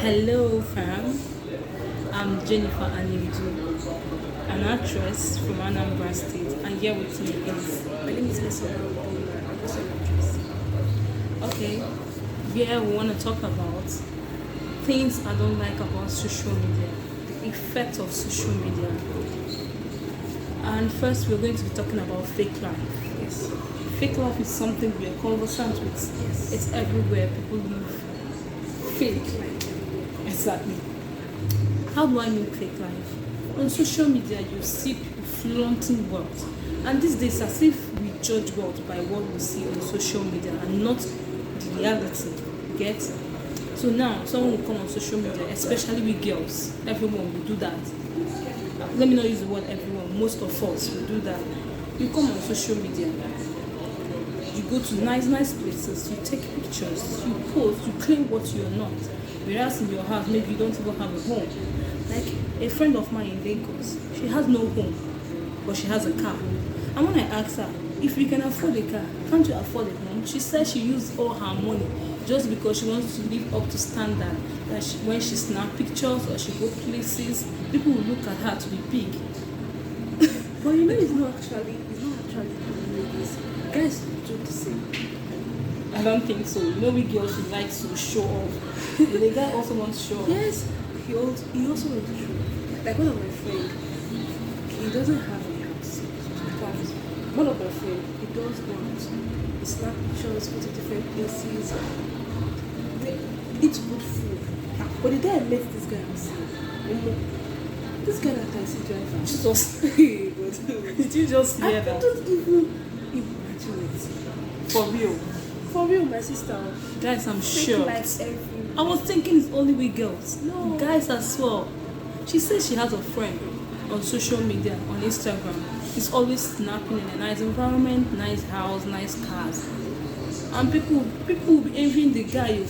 Hello, fam. I'm Jennifer Anidu, an actress from Anambra State, and here with me is. My name is Esora Obonga. I'm also an actress. Okay, here we want to talk about things I don't like about social media, the effect of social media. And first, we're going to be talking about fake life. Yes. Fake life is something we are conversant with. Yes. It's everywhere. People live fake. Like everywhere. Exactly. How do I mean fake life? On social media, you see people flaunting wealth. And these days, as if we judge wealth by what we see on social media and not the reality. Get? So now, someone will come on social media, especially with girls. Everyone will do that. Let me not use the word everyone. Most of us will do that. You come on social media. You go to nice places, you take pictures, you post, you claim what you're not. Whereas in your house, maybe you don't even have a home. Like a friend of mine in Lagos, she has no home, but she has a car. And when I asked her, if you can afford a car, can't you afford a home? She said she used all her money just because she wants to live up to standard. That when she snap pictures or she go places, people will look at her to be big. But it's not actually ladies. Guys do the same. I don't think so. We girls who like to show off. But the guy also wants to show off. Yes. He also wants to show. Like one of my friends, he doesn't have a house. But one of my friends, he does want. He snap pictures, go to different places, eat good food. But the day I met this guy, I was like, this guy that taxi driver. Jesus. But Did you just I hear that? couldn't even imagine it. For real. For real, my sister. Guys, I'm Fake sure. life everywhere. I was thinking it's only we girls. No. Guys as well. She says she has a friend on social media, on Instagram. He's always snapping in a nice environment, nice house, nice cars. And people will be envying the guy.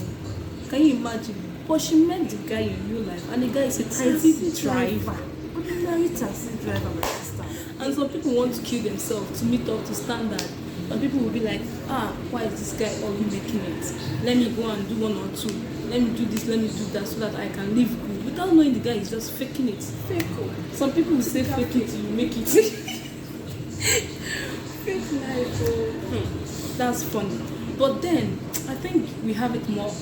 Can you imagine? But she met the guy in real life, and the guy is a taxi driver. Ordinary taxi driver, my sister. And some people want to kill themselves to meet up to standard. And people will be like, why is this guy only making it? Let me go and do one or two. Let me do this, let me do that so that I can live good. Without knowing the guy is just faking it. Fake. Some people will say fake it, you make it. Fake life. That's funny. But then, I think we have it more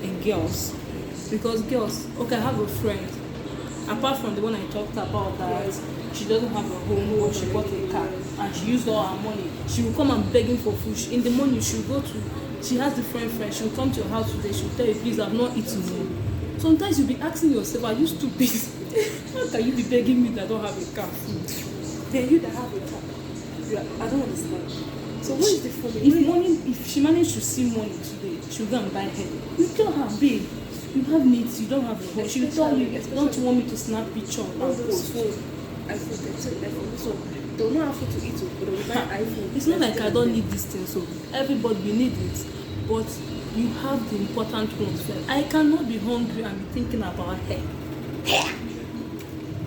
in girls. Because girls, okay, I have a friend. Apart from the one I talked about that she doesn't have a home or she bought a car and she used all her money. She will come and begging for food. In the morning, she will go to, she has different friends. She will come to your house today. She will tell you, please, I've not eaten yet. Sometimes you'll be asking yourself, are you stupid? How can you be begging me that I don't have a car? Then you that have a car. I don't understand. So what is the formula? If she managed to see money today, she'll go and buy her. You tell her, babe, you have needs, you don't have a home. She'll tell you, don't you want me to snap picture and All those post? phones, iPhone 13, iPhone. So they'll not afford to eat, but they'll buy iPhone. It's not like I don't need this thing, so everybody we need it, but you have the important ones first. I cannot be hungry and be thinking about hair.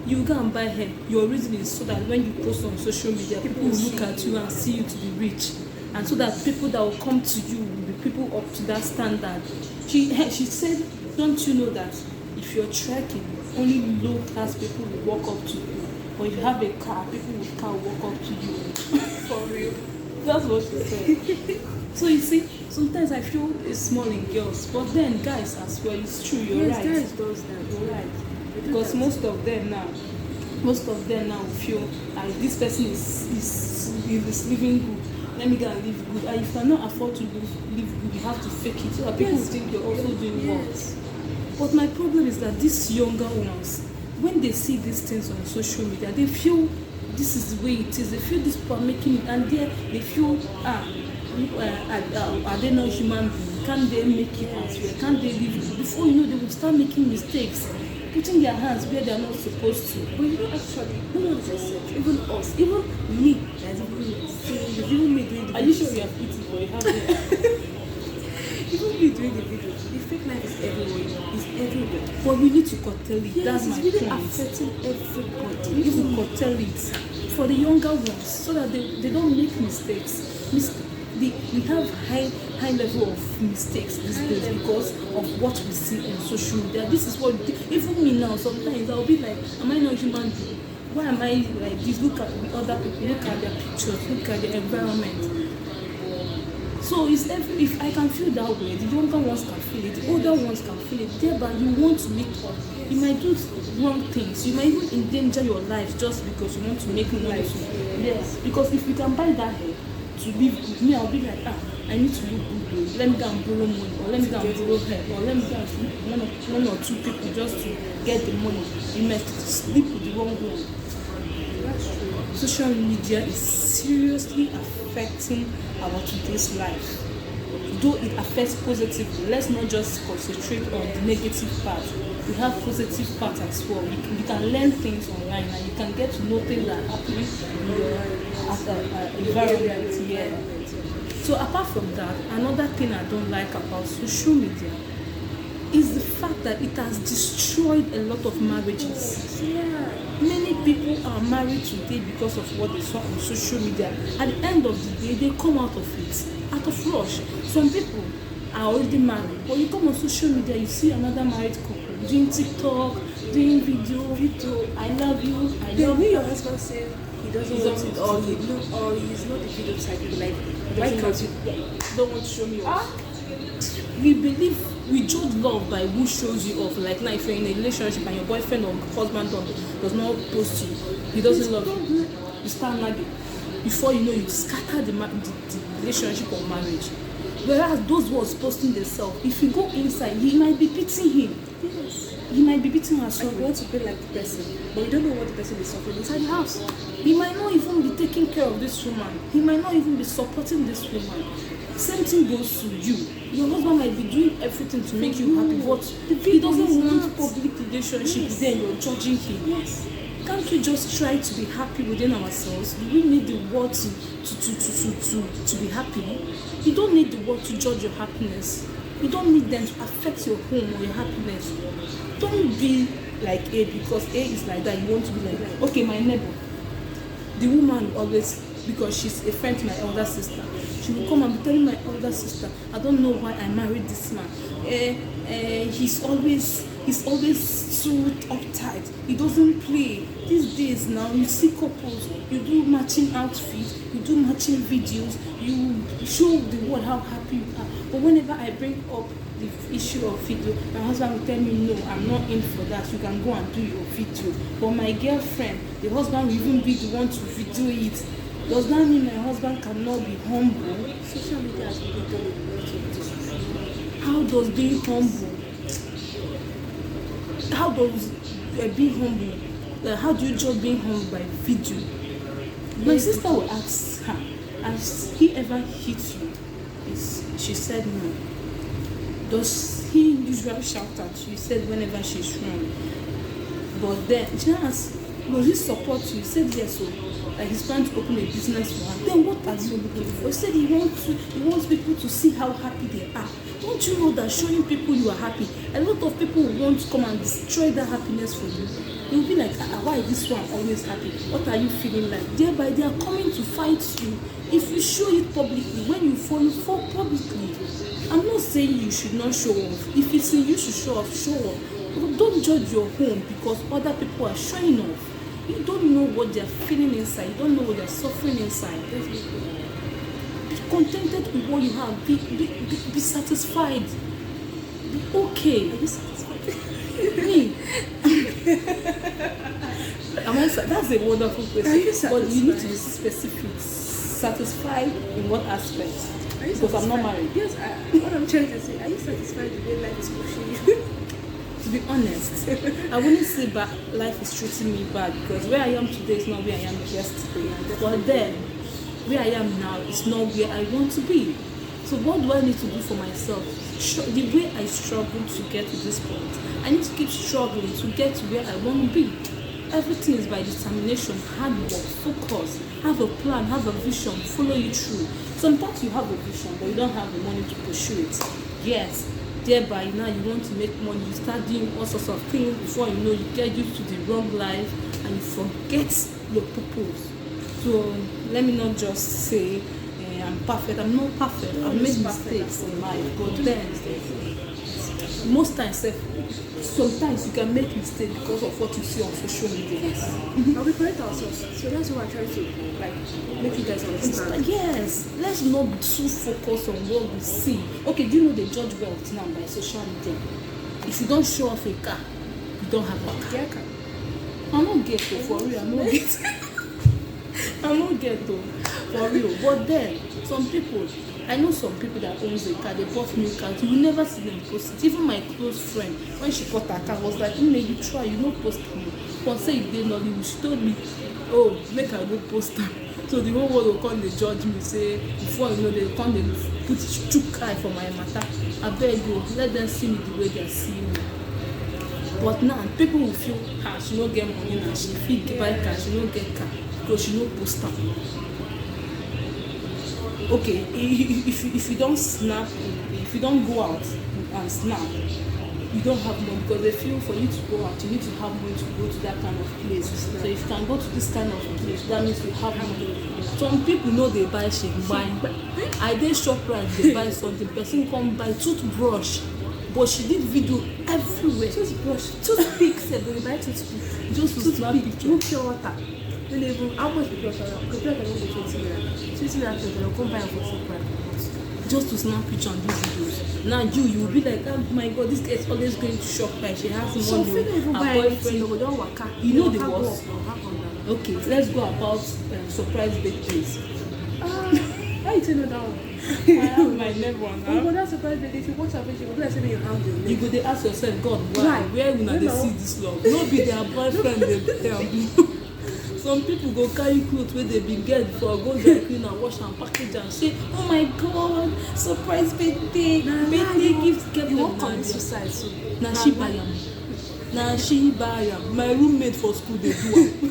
You go and buy hair. Your reason is so that when you post on social media, people will look at you and see you to be rich, and so that people that will come to you will be people up to that standard. She said, don't you know that if you're trekking, only low class people will walk up to you. Or if you have a car, people with car will walk up to you. For real. That's what she said. So you see, sometimes I feel it's small in girls, but then guys as well, it's true, you're right. Guys does that. You're right. Because most of them now feel this person is living good. Let me go and live good. And if you cannot afford to live good, you have to fake it so that people will think you're also doing what. But my problem is that these younger ones, when they see these things on social media, they feel this is the way it is. They feel these people are making it, and they feel are they not human beings? Can't they make it as well? Can't they live it? Before you know, they will start making mistakes, putting their hands where they are not supposed to. But actually, no one is except. Even us, even me, that's even me doing the Are you sure you have eaten or you haven't? Even me doing the video, the fake life is everywhere. It's everywhere. But we need to curtail it. Yes, That's it's my really point. affecting everybody. We need to curtail it for the younger ones so that they don't make mistakes. we have high level of mistakes these days because of what we see on social media. This is what even me now sometimes I'll be like, am I not human being? Why am I like this? Look at the other people, look at their pictures, look at the environment. So if I can feel that way, the younger ones can feel it, the older ones can feel it. Thereby, you want to meet up. You might do wrong things. You might even endanger your life just because you want to make money. Yes. Because if you can buy that hair to live good, me, I'll be like, I need to look good. Let me go and borrow money, or let me go and borrow hair, or let me go and sleep one or two people just to get the money. You might sleep with the wrong one. Social media is seriously affecting our today's life. Though it affects positively, let's not just concentrate on the negative part. We have positive part as well. You can learn things online and you can get to know things that are happening in your environment. Yeah. So apart from that, another thing I don't like about social media is the fact that it has destroyed a lot of marriages. Yeah. Many people are married today because of what they saw on social media. At the end of the day, they come out of it, out of rush. Some people are already married, but you come on social media, you see another married couple doing TikTok, doing video, I love you, I love you. Your husband said he doesn't want it, or he's not the video type. Like, why can't you? Don't want to show me off. We judge love by who shows you off. Like now, if you're in a relationship and your boyfriend or husband does not post you, he doesn't love you. You start nagging. Before you know, you scatter the relationship or marriage. Whereas those ones posting themselves, if you go inside, he might be beating him. Yes. He might be beating her. And you want to be like the person, but you don't know what the person is suffering inside the house. He might not even be taking care of this woman. He might not even be supporting this woman. Same thing goes to you. Your husband might be doing everything to make you happy, but he doesn't want public relationship. Yes. Then you're judging him. Yes. Can't we just try to be happy within ourselves? Do we need the world to be happy? You don't need the world to judge your happiness. You don't need them to affect your home or your happiness. Don't be like A because A is like that. You want to be like that. Okay, my neighbor, the woman always, because she's a friend to my elder sister, she will come and be telling my elder sister, I don't know why I married this man. He's always too uptight. He doesn't play. These days now, you see couples, you do matching outfits, you do matching videos, you show the world how happy you are. But whenever I bring up the issue of video, my husband will tell me, no, I'm not in for that. You can go and do your video. But my girlfriend, the husband will even be the one to video it. Does that mean my husband cannot be humble? Social media has really done a lot of this. How does being humble? How does being humble? How do you judge being humble by video? My sister will ask her, has he ever hit you? She said no. Does he usually shout at you? She said whenever she's wrong. But then she asked, will he support you? He said yes. So like he's trying to open a business for her. Then what are you looking for? He said he wants people to see how happy they are. Don't you know that showing people you are happy, a lot of people will want to come and destroy that happiness for you. You'll be like, why is this one always happy? What are you feeling like? Thereby they are coming to fight you. If you show it publicly, when you fall publicly. I'm not saying you should not show off. If it's in you to show off, show off. But don't judge your home because other people are showing off. You don't know what they're feeling inside. You don't know what they're suffering inside. Be contented with what you have. Be satisfied. Be okay. Are you satisfied? Me. That's a wonderful question. But you need to be specific. Satisfied in what aspect? Because I'm not married. Yes, what I'm trying to say, are you satisfied with the way life is pushing you? To be honest, I wouldn't say life is treating me bad because where I am today is not where I am yesterday. But then, where I am now is not where I want to be. So what do I need to do for myself? The way I struggled to get to this point, I need to keep struggling to get to where I want to be. Everything is by determination, hard work, focus, have a plan, have a vision, follow it through. Sometimes you have a vision, but you don't have the money to pursue it. Yes, thereby now you want to make money, you start doing all sorts of things before you know you get used to the wrong life and you forget your purpose. So let me not just say I'm perfect. I'm not perfect. I've made mistakes in life, but then most times, sometimes you can make mistakes because of what you see on social media. Yes. And we correct ourselves. So that's why I try to make you guys understand. Yes, let's not be too focused on what we see. Okay, do you know they judge wealth now by social media? If you don't show off a car, you don't have a car. Get a car. I'm not ghetto for real. I'm not ghetto. I'm not ghetto for real. But then some people, I know some people that owns a car, they bought new cars. You will never see them post it. Even my close friend, when she bought her car, was like, you try, you know, post it. But say you did not, she told me, oh, make her go post them. So the whole world will come, they judge me, say, before you know, they come, they put chook eye for my matter. I beg you, let them see me the way they see me. But now, people will feel, she don't get money now, she fit buy car, she don't get car, because she don't post them. Okay, if you don't snap, if you don't go out and snap, you don't have money, because they feel for you to go out, you need to have money to go to that kind of place. So if you can go to this kind of place, that means you have money. Some people know they buy shit, buy. I did ShopRite, they buy something, person come buy toothbrush, but she did video everywhere. Toothpick, they buy toothpick. Just to snap picture. No pure water. Then even how much pure water? Pure water don't go 20 naira. 20 naira they'll come buy for ShopRite. Just to snap picture and do videos. Now you will be like, oh my god, this girl is always going to ShopRite. She has money. Some people even buy anything, they don't waka. You know the worst. Okay, let's go about surprise birthdays. How you tell me that one? I have my never one. Oh, but that's surprise birthday. If you watch her picture, you go like say you have the you go dey ask yourself, God, why? Where una dey see this love? No be their boyfriend dey tell you. Some people go carry clothes where they been get before, go dry clean and wash and package and say, oh my god, surprise birthday, birthday gift. You won't commit suicide soon. Na she buy am. Na she buy am. My roommate for school dey do am.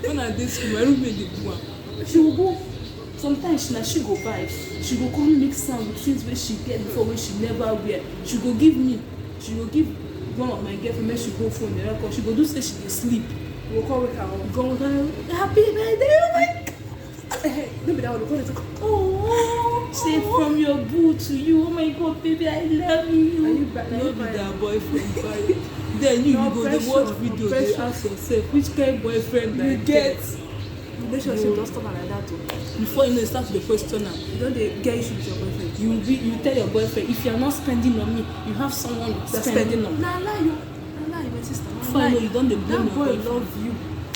When I dey school, my roommate dey do am. She will go. Sometimes she go buy. She go come mix am with things wey she get before wey she never wear. She go give me. She go give one of my girlfriend make she go phone the record. She go do say she dey sleep. We'll call with her. Go happy birthday, oh my god. No be that one. Oh, say from your boo to you. Oh my god, baby, I love you. Are you no be that boyfriend. Then you go dey watch video, dey ask yourself which kind of boyfriend you get. Relationship don't stop like that too. Before you know, you start to question am. You don't get issues with your boyfriend. You tell your boyfriend, if you are not spending on me, you have someone spending on. Nah, lie you. Nah, my sister. Before you know, you don't blame your boy boyfriend. love you.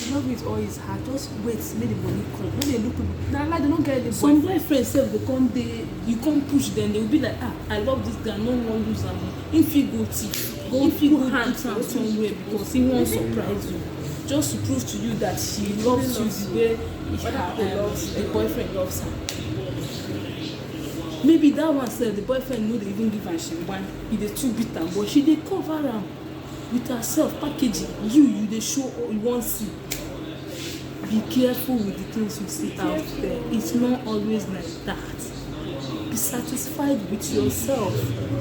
You love me with all his heart. Just wait, make the money come. When they look people, nah, lie, they don't get any some boyfriend. boyfriends sef go come dey, you come push them, they will be like, I love this guy, no one lose am. If you go thief, if you go put am somewhere because he wan surprise you, just to prove to you that she loves you the way the boyfriend loves her. Maybe that one sef, the boyfriend no dey even give am shingban, he dey too beat am, but she dey cover am with herself packaging. You dey show all you wan see. Be careful with the things you see out there. It's not always like that. Be satisfied with yourself.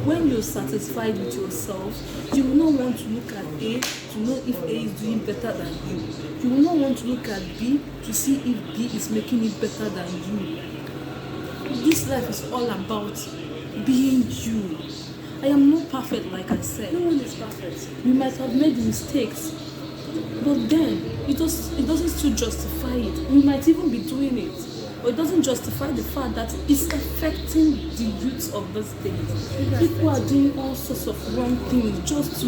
When you're satisfied with yourself, you will not want to look at A to know if A is doing better than you. You will not want to look at B to see if B is making it better than you. This life is all about being you. I am not perfect, like I said. No one is perfect. We might have made mistakes, but then it doesn't still justify it. We might even be doing it, but it doesn't justify the fact that it's affecting the youth of this day. People are doing all sorts of wrong things just to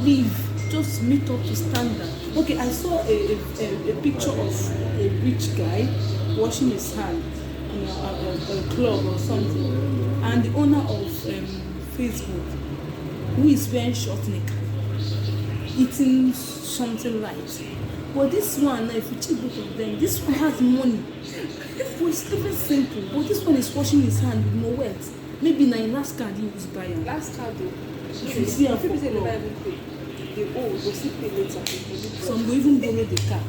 live, just to meet up to standard. Okay, I saw a picture of a rich guy washing his hand in a club or something, and the owner of Facebook, who is wearing short knicker, eating something light. But this one, if you check both of them, this one has money. But it's living simple. But this one is washing his hand with no wet. Maybe na last card he was buying. Last card though. If you see her for people say they never even pay. They owe, they still pay later. Some go even borrow the car.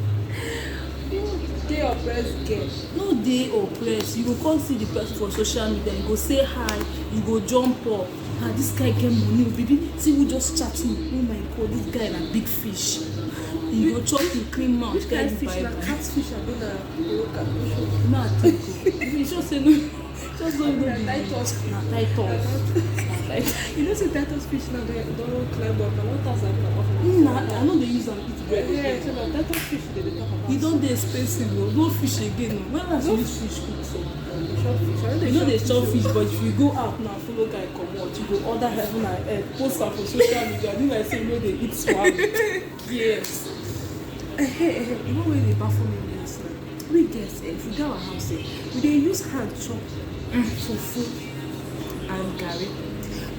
They oppress girl. No dey oppress, you go come see the person for social media, you go say hi, you go jump up. Ah, this guy get money, baby. See who just chat me. Oh my god, this guy na big fish. You go chop the clean mouth, Which guy kind of fish? bye Na bye. catfish abi na local fish? Ma take o. If you just say no, just don't Na even Titus. na title. Na title. You know say Titus fish now they don't climb up. Na 1,000 na off. I no dey use am eat bread. Yeah, so na Titus fish they dey talk about. E don dey expensive o, no fish again o. When last you use fish cook so? Short fish. I You no dey chop fish, but if you go out now follow guy comot, you go order heaven and earth, post am for social media, do like say you no dey eat swallow. Yes. You know where they baffle me is now? We guess if we go our house, we dey use hand chop fufu and garri.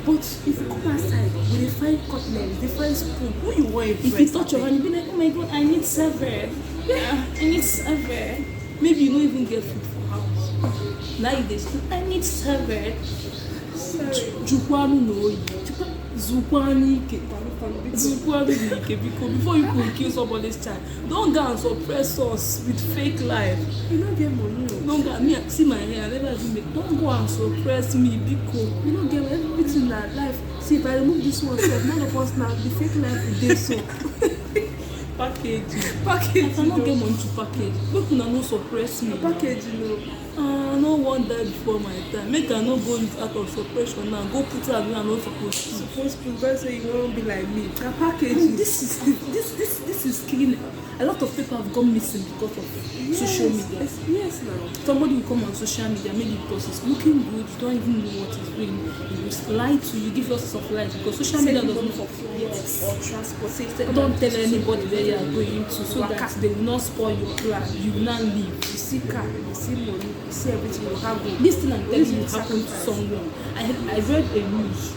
But if you come outside, we dey find cutlery, dey find spoon. Who you want impress? If you touch your hand, you be like, oh my god, I need severed. Yeah, I need severed. Maybe you no even get food for house. Now you dey say, I need severed. Sorry. Jukwanu no oyi. Zukwanu ike. Zukwanu the ike because before you could kill somebody's child, don't go and suppress us with fake life. You no get money. Don't go me see my hair, I never even make. Don't go and suppress me because You no get everything na life. See if I remove this one, sef, none of us now the fake life we dey so. packaging. I Package. cannot get money to package. Make una no suppress me. Package, you know. I no wan die before my time. Make I no go use out of suppression now. Go put her where I no suppose to. Supposed to go say you won't be like me. Na package. This is killing. A lot of people have gone missing because of social media. Yes, now. Somebody will come on social media maybe because it's looking good, you don't even know what it's doing. He will lie to you, give you all sorts of lies because social media doesn't for yes. or transport. Say, Don't tell anybody where you are going to so that they will not spoil your plan. You will not leave. You see car, you see money, you see everything you have. This thing I'm telling you happened to someone. I read a news.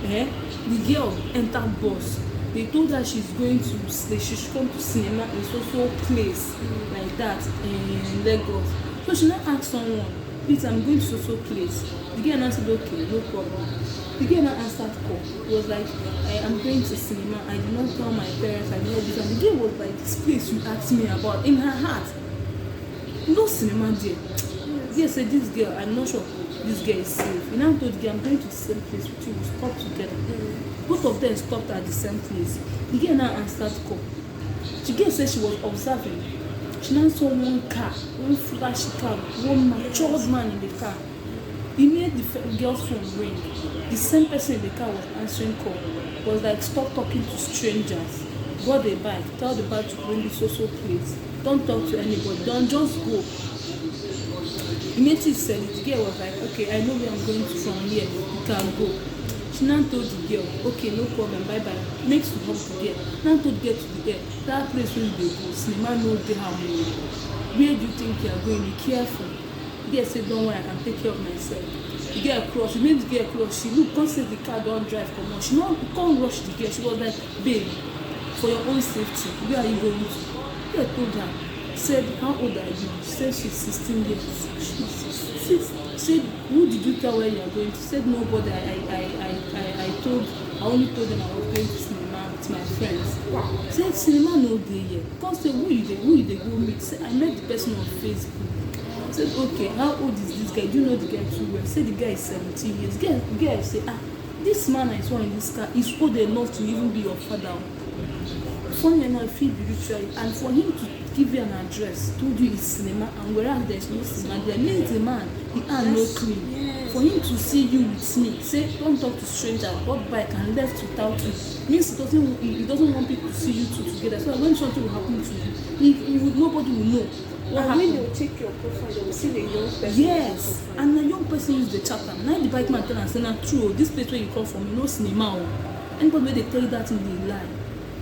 The girl entered bus. They told her she's going to she should come to cinema in so place like that in Lagos. So she now asked someone, please, I'm going to so place. The girl now said, okay, no problem. The girl now answered call. It was like, I'm going to cinema. I did not tell my parents, I did not this. And the girl was like, this place you asked me about, in her heart. No cinema there. The girl said, this girl, I'm not sure this girl is safe. He now told the girl, I'm going to the same place with you, we'll stop together. Both of them stopped at the same place. The girl now answered call. The girl said she was observing. She now saw one car, one flashy car, one matured man in the car. He made the girl's phone ring. The same person in the car was answering call. Was like, stop talking to strangers. Got a bike, tell the bike to bring you so place. Don't talk to anybody, don't just go. Immediately said it, the girl was like, okay, I know where I'm going to from here, you can go. She now told the girl, okay, no problem, bye bye. Makes to help the girl. Now told the girl to the girl, that place where you go, cinema no dey harm you. Where do you think you are going? Be careful. The girl said, don't worry, I can take care of myself. The girl crossed, she made the girl cross. She looked, come say the car don't drive, come on. She not come rush the girl. She was like, babe, for your own safety, where are you going to? The girl told her, said, how old are you? She said she's 16 years. She said, who did you tell where you are going to? She said, nobody. I only told them I was going to cinema with my friends. Wow. Said, cinema no day yet. Come say, who you dey go meet? Say, I met the person on Facebook. Said, okay, how old is this guy? Do you know the guy too well? Said the guy is 17 years. The guy say, this man I saw in this car is old enough to even be your father. Funny enough, I feel spiritually, and for him to give you an address, told you it's cinema, and whereas there's no cinema, there means the man, he had no clue. Yes. For him to see you with me, say don't talk to strangers, got bike and left without you, means he doesn't want people to see you two together. So when something will happen to you, nobody will know. And when they will check your profile, they will see the young person. Yes, and the young person use the chat. Now the bike man tell and say, "Na true, this place where you come from, you know cinema." Anybody where they tell you that in the lie.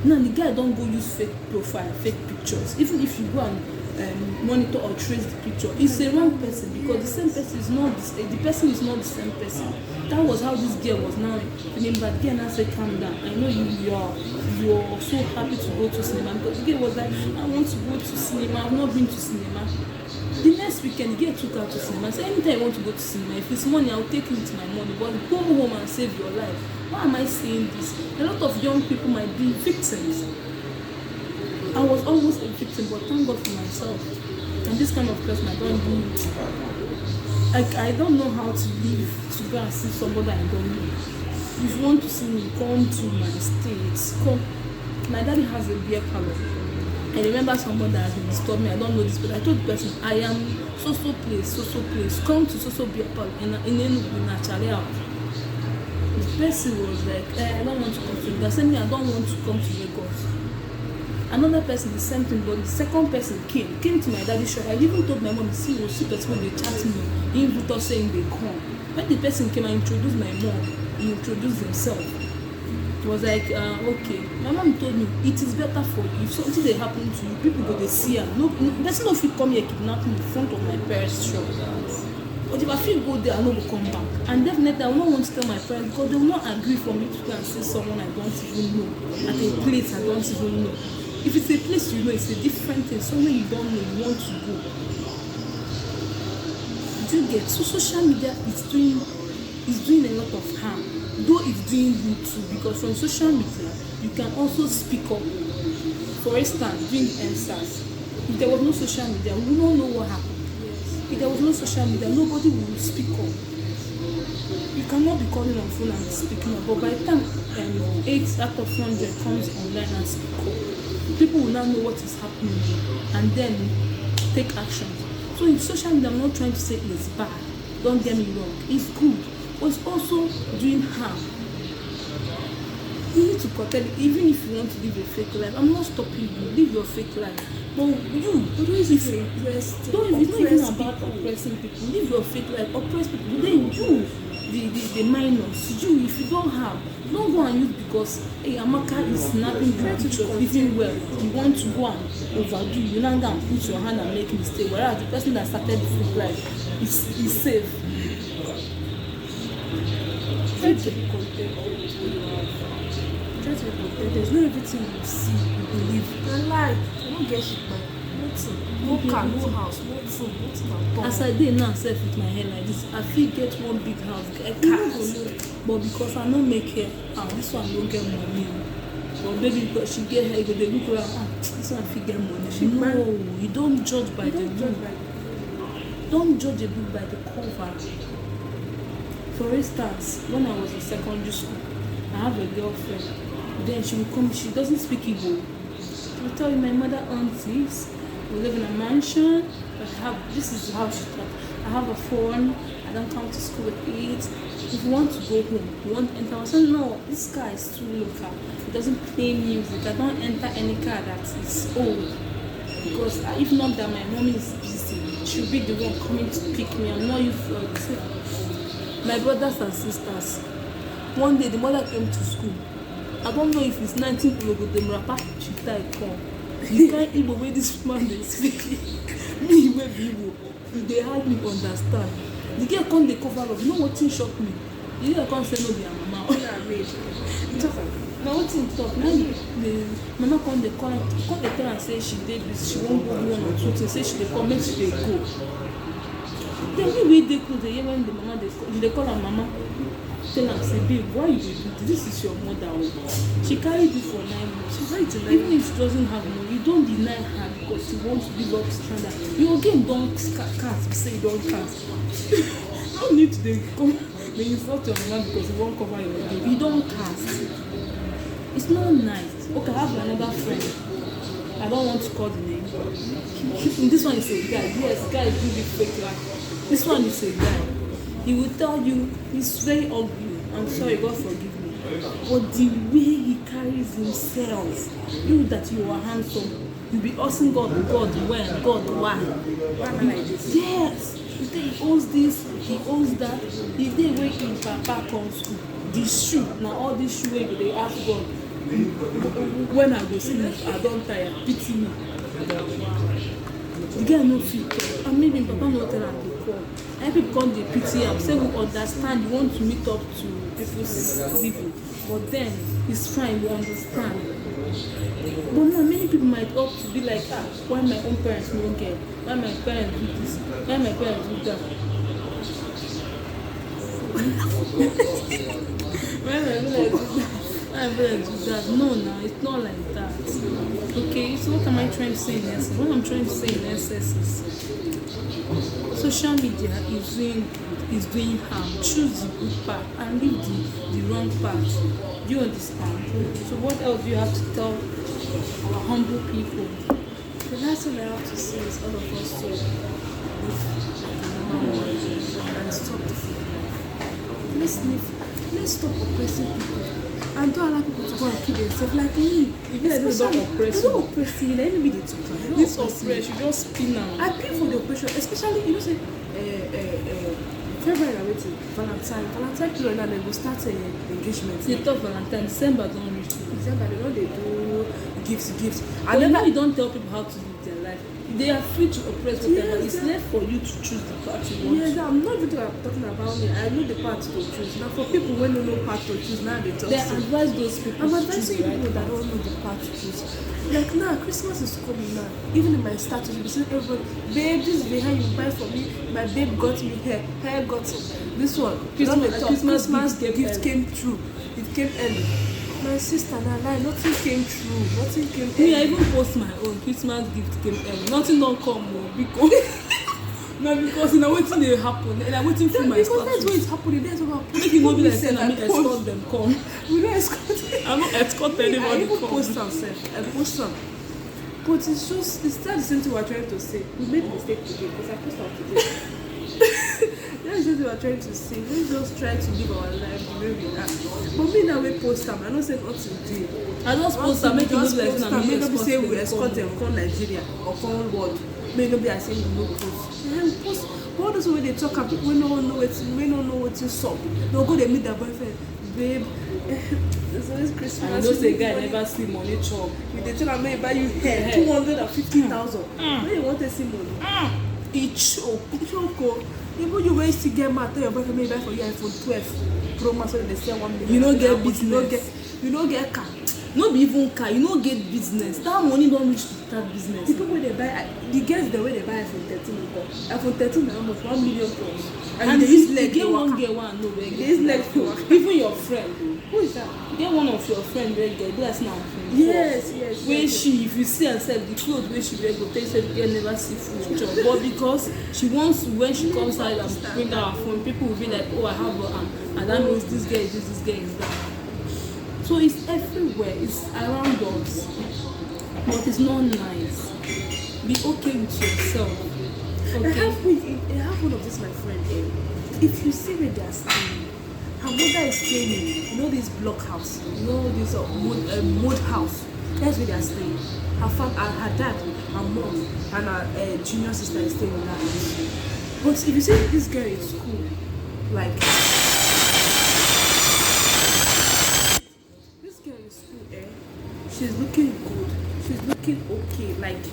Now the guy don't go use fake profile, fake pictures. Even if you go and monitor or trace the picture, it's a wrong person because the same person is not the person is not the same person. That was how this girl was now feeling bad. The girl now said, "Calm down. I know you're so happy to go to cinema." Because the girl was like, "I want to go to cinema. I've not been to cinema." The next weekend, the girl took her to cinema. So anytime I want to go to cinema, if it's money, I'll take you with my money. But go home and save your life. Why am I saying this? A lot of young people might be victims. I was always a victim, but thank God for myself. And this kind of person, I don't do. I don't know how to live to go and see somebody I don't know. If you want to see me, come to my state. Come. My daddy has a beer parlor. I remember someone that has been disturbed me. I don't know this, but I told the person, I am so place. Come to so beer parlor in Enugu, in Achale out. The person was like, I don't want to come to Lagos. I said, I don't want to come to Lagos. Another person, the same thing, but the second person came to my daddy's shop. I even told my mom, see person when they chat me, he even saying they come. When the person came and introduced my mom, he introduced himself. It was like, okay. My mom told me, it is better for you. If something they happen to you, people go to see her. No, person no fit come here kidnap me in front of my parents' shop. But if I feel go there, I know will come back. And definitely, I will not want to tell my parents because they will not agree for me to go and see someone I don't even know at a place I don't even know. If it's a place you know, it's a different thing. Somewhere you don't know, you want to go. Do you get? So social media is doing a lot of harm. Though it's doing good too, because on social media you can also speak up. For instance, during EndSARS, if there was no social media, we don't know what happened. If there was no social media, nobody will speak up. You cannot be calling on phone and speaking up, but by the time 8 out of 100 comes online and speak up, people will now know what is happening and then take action. So in social media, I'm not trying to say it's bad. Don't get me wrong, it's good. But it's also doing harm. You need to protect it, even if you want to live a fake life. I'm not stopping you, live your fake life. But you, it's not even about oppressing people. Live your fake life, oppress people. Then you, the minors, you, if you don't have, don't go and use because hey, Amaka is snapping the picture, living well. You want to go and overdo, you now go and put your hand and make mistake. Whereas the person that started the fake life is safe. Try to be content. Try to be content. There's no everything you see, you believe. And like, I don't get shit by nothing. No car, no house, no phone, nothing at all. As I dey now sef with my hair like this, I fit get one big house, get cars. But because I no make hair, this one no get money. But maybe because she get hair, you go dey look around, this one fit get money. No, you don't judge by the book. Don't judge a book by the cover. For instance, when I was in secondary school, I have a girlfriend. Then she will come, she doesn't speak Igbo. She will tell you, my mother owns this. We live in a mansion. This is how she talks. I have a phone. I don't come to school with it. If you want to go home, you want to enter. I said, no, this car is too local. It doesn't play music. I don't enter any car that is old. Because if not that my mommy is busy, she'll be the one coming to pick me. I'm not used to it. My brothers and sisters, one day the mother came to school. I don't know if it's 19 kilogram rapper she type come. You can't even way this man dey speak. Me wey be Igbo, they hard me understand. The girl come dey cover up. You know what thing shock me? The girl come say no be her mama. Na wetin talk? Now the mama come dey tell am say she dey busy. She wan go do one or two things. Say she dey come, make she dey go. Then me wey dey close dey hear when the mama dey call her mama. Tell am say babe, why you dey do this? This is your mother. She carried you for 9 months. Even if she doesn't have money, you don't deny her because she wants to live up standard. Your game don't cast, say you don't cast. No need to come dey insult your mama because you won't cover your game. You don't cast. It's not nice. Okay, I have another friend. I don't want to call the name. This one is a guy. Yes, guys do the fake life. This one is a guy. He will tell you he's very ugly. I'm sorry, God forgive me. But the way he carries himself, you that you are handsome, you'll be asking God when, God why? Why am I like this? Yes. You think he owes this, he owes that. The day when him papa comes school, the shoe, now all these shoe wey they ask God, when I go sleep, I don't tire, pity me. The guy no fit talk, and maybe papa no tell am to call. And people come dey pity am, say we understand you want to meet up to people's level, but then it's fine, we understand. But now many people might opt to be like, why my own parents no get, why my parents do this, why my parents do that. Why evidence with that. No, now it's not like that. Okay, so what am I trying to say in essence? What I'm trying to say in essence is social media is doing harm. Choose the good part and leave the wrong part. Do you understand? So what else do you have to tell our humble people? The last thing I have to say is all of us to live and stop the feedback. Let's stop oppressing people and don't allow people to go and kill themselves like me. Even though they don't oppress you. They don't oppress me. Let me be the two. This oppress, you just spin out. I pay for the oppression, especially you know say February are waiting Valentine period and then go start engagement. They talk Valentine, December don't reach. December they know they do gifts. And then you don't tell people how to live their life. They are free to oppress whatever. Yes, it's left for you to choose the part you want. Yes, I'm not even talking about me. I know the part to choose. Now for people who don't know part to choose, now they talk. They advise those people. I'm advising people that don't know the part to choose. Like now, Christmas is coming now. Even in my status, you see everybody, babe, this is the hair you buy for me. My babe got me hair got this one. Christmas gift came true. It came early. My sister, nothing came true. Nothing came early. Me, I even post my own Christmas gift came early. Nothing don't come because no, because you know waiting they happen and I'm waiting for my because that's what is happening. That's what happening. Make it not be like saying I escort them come. We don't escort. I don't escort anybody I even come. post some self. I post some. But it's just it's not the same thing we're trying to say. We made a mistake today because I post out today. That's just what we're trying to say. Let's just try to live our life the way we are. But me now we post them. I don't say what to do. I just post them. Make it look like saying maybe say we escort them come Nigeria or come world. Maybe be as saying we no post. Yeah, we post. But all those way they talk about, we don't know what is up. They'll go they meet their boyfriend, babe. It's always Christmas. And those the guy never see money chop. With the tell them may buy you hair 250,000. When you want to see money, It choke. Even you waste to get mad, tell your boyfriend may buy for you iPhone 12 Pro Max when they sell 1 million. You don't get business. You don't get car. No be even car, you no get business. That money don't reach to start business. The people wey dey buy, the girls the way they buy iPhone 13 nko. iPhone 13 na how much? 1 million plus. And they use leg get to one waka. get one no wey They use leg to waka. Even your friend. Who is that? Get one of your friend wey get be like say na her friend. Yes. Wey she, if you see herself, the clothes wey she wear go tell you say the girl never see food chop. But because she wants to, when she comes out and bring out her phone, people will be like, oh, I have her, and that means this girl is this girl is that. So it's everywhere, it's around us, but it's not nice. Be okay with yourself. Okay. I have one of this my friend. If you see where they are staying, her mother is staying in, you know this block house, you know this mud house. That's where they are staying. Her dad, her mom, and her junior sister is staying in that house. But if you see this girl in school, like. She's looking good. She's looking okay. Like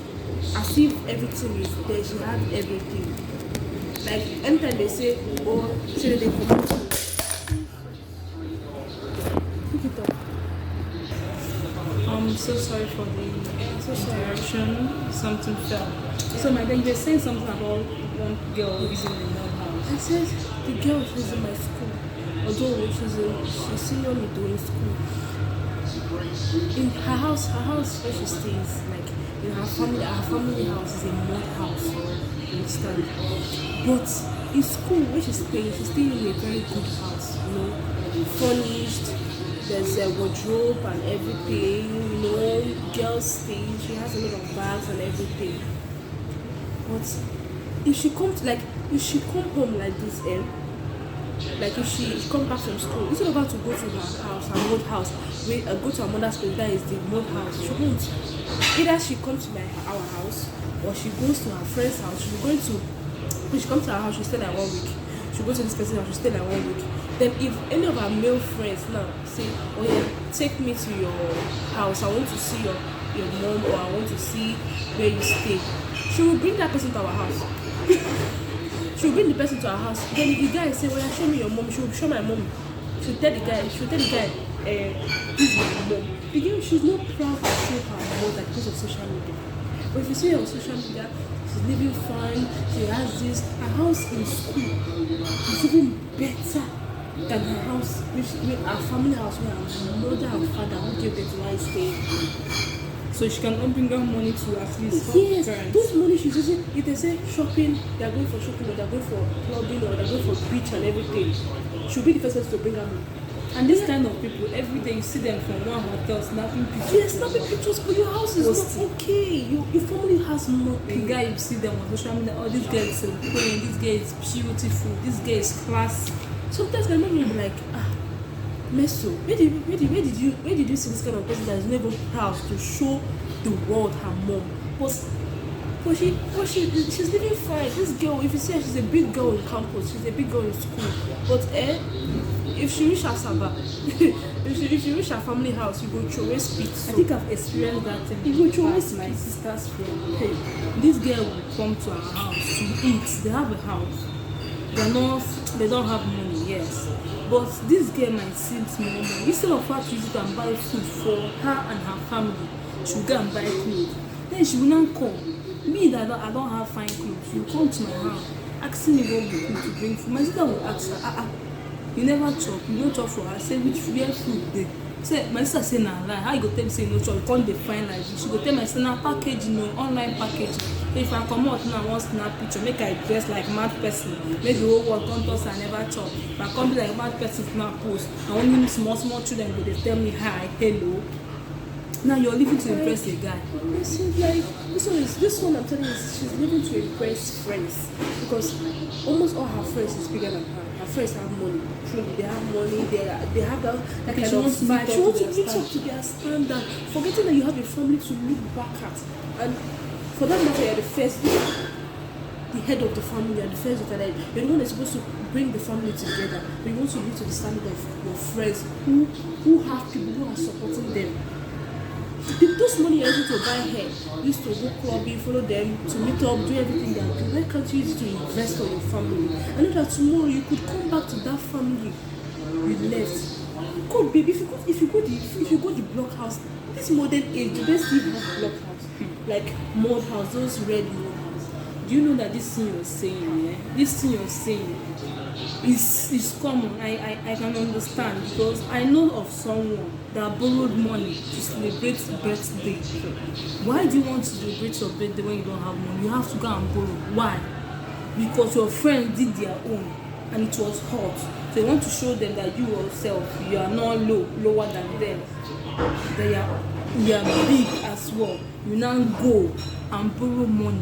as if everything is there. She had everything. Like anytime they say, "Oh, say they come." Pick it up. I'm so sorry for the interruption. Something fell. So my dad, you were saying something about one girl using the mud house. I said the girl she's in my school. Although she's senior middle in school. In her house where she stays, like in her family house is a mud house, you understand? But in school where she's staying in a very good house, you know, furnished, there's a wardrobe and everything, you know, girls stay, she has a lot of bags and everything. But if she come home like this, like if she come back from school, instead of her to go to her house, her mud house, go to her mother's place, that is the mud house, she won't. Either she comes to our house or she goes to her friend's house. When she comes to our house, she stay like 1 week. She goes to this person's house, she stay like 1 week. Then if any of her male friends now say, oh yeah, take me to your house, I want to see your mom, or I want to see where you stay, she will bring that person to our house. She'll bring the person to our house. Then if the guy say, well, show me your mom, she'll show my mom. She'll tell the guy, this is my mom. The girl, she's not proud to show her mother because of social media. But if you see her on social media, she's living fine, she has this. Her house in school is even better than her house, our family house where our mother and father who gave birth to her is staying. So she can bring her money to at least help Yes, parents. those money she's using, if they say shopping, they're going for shopping or they're going for clubbing or they're going for beach and everything, she'll be the first person to bring her money. And this kind of people, every day you see them from one hotel snapping pictures. Yes, snapping pictures, but your house is Posting. not okay. Your family has The nothing. guy, you see them on social media, oh, this girl is clean, this girl is beautiful, this girl is classy. Sometimes my mom will be like, Meso, where did you see this kind of person that is never proud to show the world her mom? But she's living fine. This girl, if you see her, she's a big girl in campus, she's a big girl in school. But if she reach her Saba, if she reach her family house, you go throw away speech. I think I've experienced that thing. You go through Past all my this. sister's friend. Hey, this girl will come to our house to eat. They have a house. They don't have money, yes. But this girl might see small money. Instead of her to use it and buy food for her and her family, she'll go and buy clothes. Then she will not come. Me that I don't have fine clothes, you come to my house asking me what we cook to bring food. My sister will ask her, you never chop, you no chop for her. I say, which real food dey? Say, my sister say na lie. How you go tell me say you no chop? You come dey find like this. She go tell me say na packaging, no online packaging. If I comot now, I wan snap picture, make I dress like mad person, make the whole world come talk say I never chop. If I come be like mad person, snap post. And only small children go dey tell me hi, hello. Now you're living to impress a guy. It seems like this one I'm telling you, she's living to impress friends because almost all her friends is bigger than her. Her friends have money. Truly, they have money. They have that kind she of wants to vibe. meet She up wants to to their meet up to their standard, forgetting that you have a family to look back at. And for that matter, you're the first, the head of the family, you're the first of the head. You're the one that's supposed to bring the family together. But you want to live to the standard of your friends who have people who are supporting them. Those money you're able to buy hair, used to go clubbing, follow them, to meet up, do everything they are doing. Why can't you use it to invest on your family? I know that tomorrow you could come back to that family you left. God, baby, if you go the block house, this modern age, do they still have block house? Like mud house, those red mud house. Do you know that this thing you're saying, this thing you're saying is common. I can understand because I know of someone that borrowed money to celebrate birthday. Why do you want to celebrate your birthday when you don't have money? You have to go and borrow. Why? Because your friends did their own and it was hot. So you want to show them that you yourself, you are not lower than them. You are big as well. You now go and borrow money.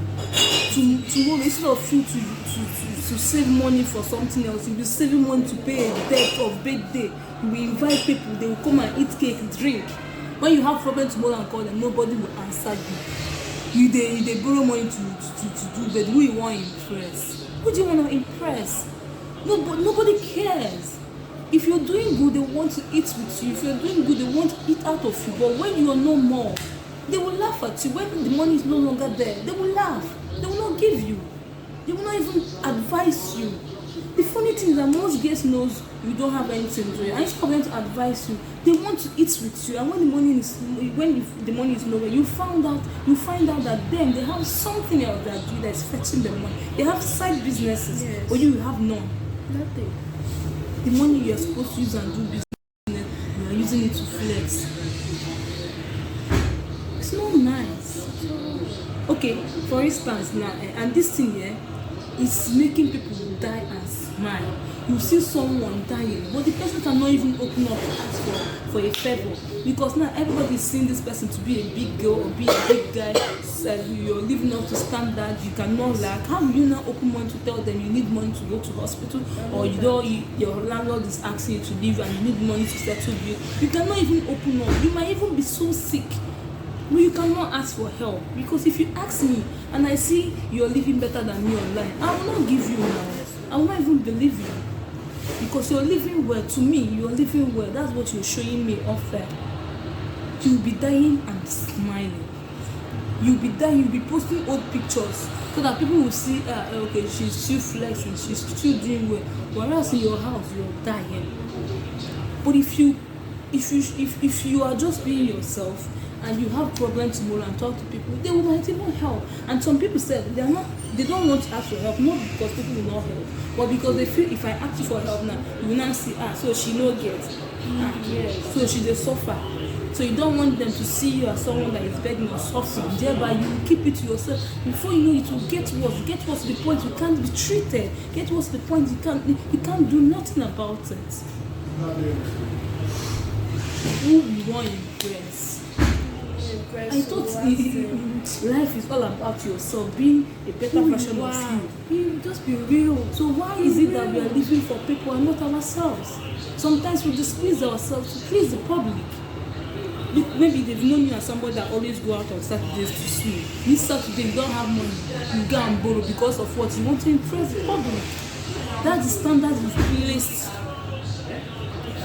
Tomorrow, instead of you to save money for something else, you'll be saving money to pay a debt of birthday. You will invite people, they will come and eat cake, drink. When you have problem tomorrow and call them, nobody will answer you. They borrow money to do, but who you want to impress? Who do you want to impress? Nobody cares. If you're doing good, they want to eat with you. If you're doing good, they want to eat out of you. But when you are no more, they will laugh at you. When the money is no longer there, they will laugh. They will not give you. They will not even advise you. The funny thing is that most guests knows you don't have anything to do. And instead of them to advise you, they want to eat with you. And when the money is nowhere, you find out that them, they have something else that is fetching them money. They have side businesses, Yes. but you have none. Nothing. The money you are supposed to use and do business, you are using it to flex. It's not nice. Okay, for instance now, and this thing here is making people die and smile. You see someone dying, but the person cannot even open up to ask for a favor because now everybody is seeing this person to be a big girl or be a big guy. So you're living up to standard, you cannot lack. How will you now open money to tell them you need money to go to hospital, or your landlord is asking you to leave and you need money to settle you? You cannot even open up. You might even be so sick. No, you cannot ask for help because if you ask me and I see you're living better than me online, I will not give you now. I will not even believe you because you're living well. To me, you're living well. That's what you're showing me off there. You'll be dying and smiling. You'll be dying. You'll be posting old pictures so that people will see. Okay, she's still flexing. She's still doing well. Whereas in your house, you're dying. But if you are just being yourself and you have problem tomorrow and talk to people, they will might even help. And some people said they don't want to ask for help, not because people will not help, but because they feel if I ask you for help now, you will not see so she no get. Yes. So she dey suffer. So you don't want them to see you as someone that is begging or suffering. Thereby you will keep it to yourself. Before you know it will get worse. Get worse to the point you can't be treated. Get worse to the point you can't do nothing about it. Who you want to impress? I thought life is all about yourself, being a better version of you. Just be real. So why is it that we are living for people and not ourselves? Sometimes we displease ourselves to please the public. Maybe they've known you as somebody that always go out on Saturdays to swim. This Saturday you don't have money, you go and borrow because of what? You want to impress the public. That's the standard you've placed.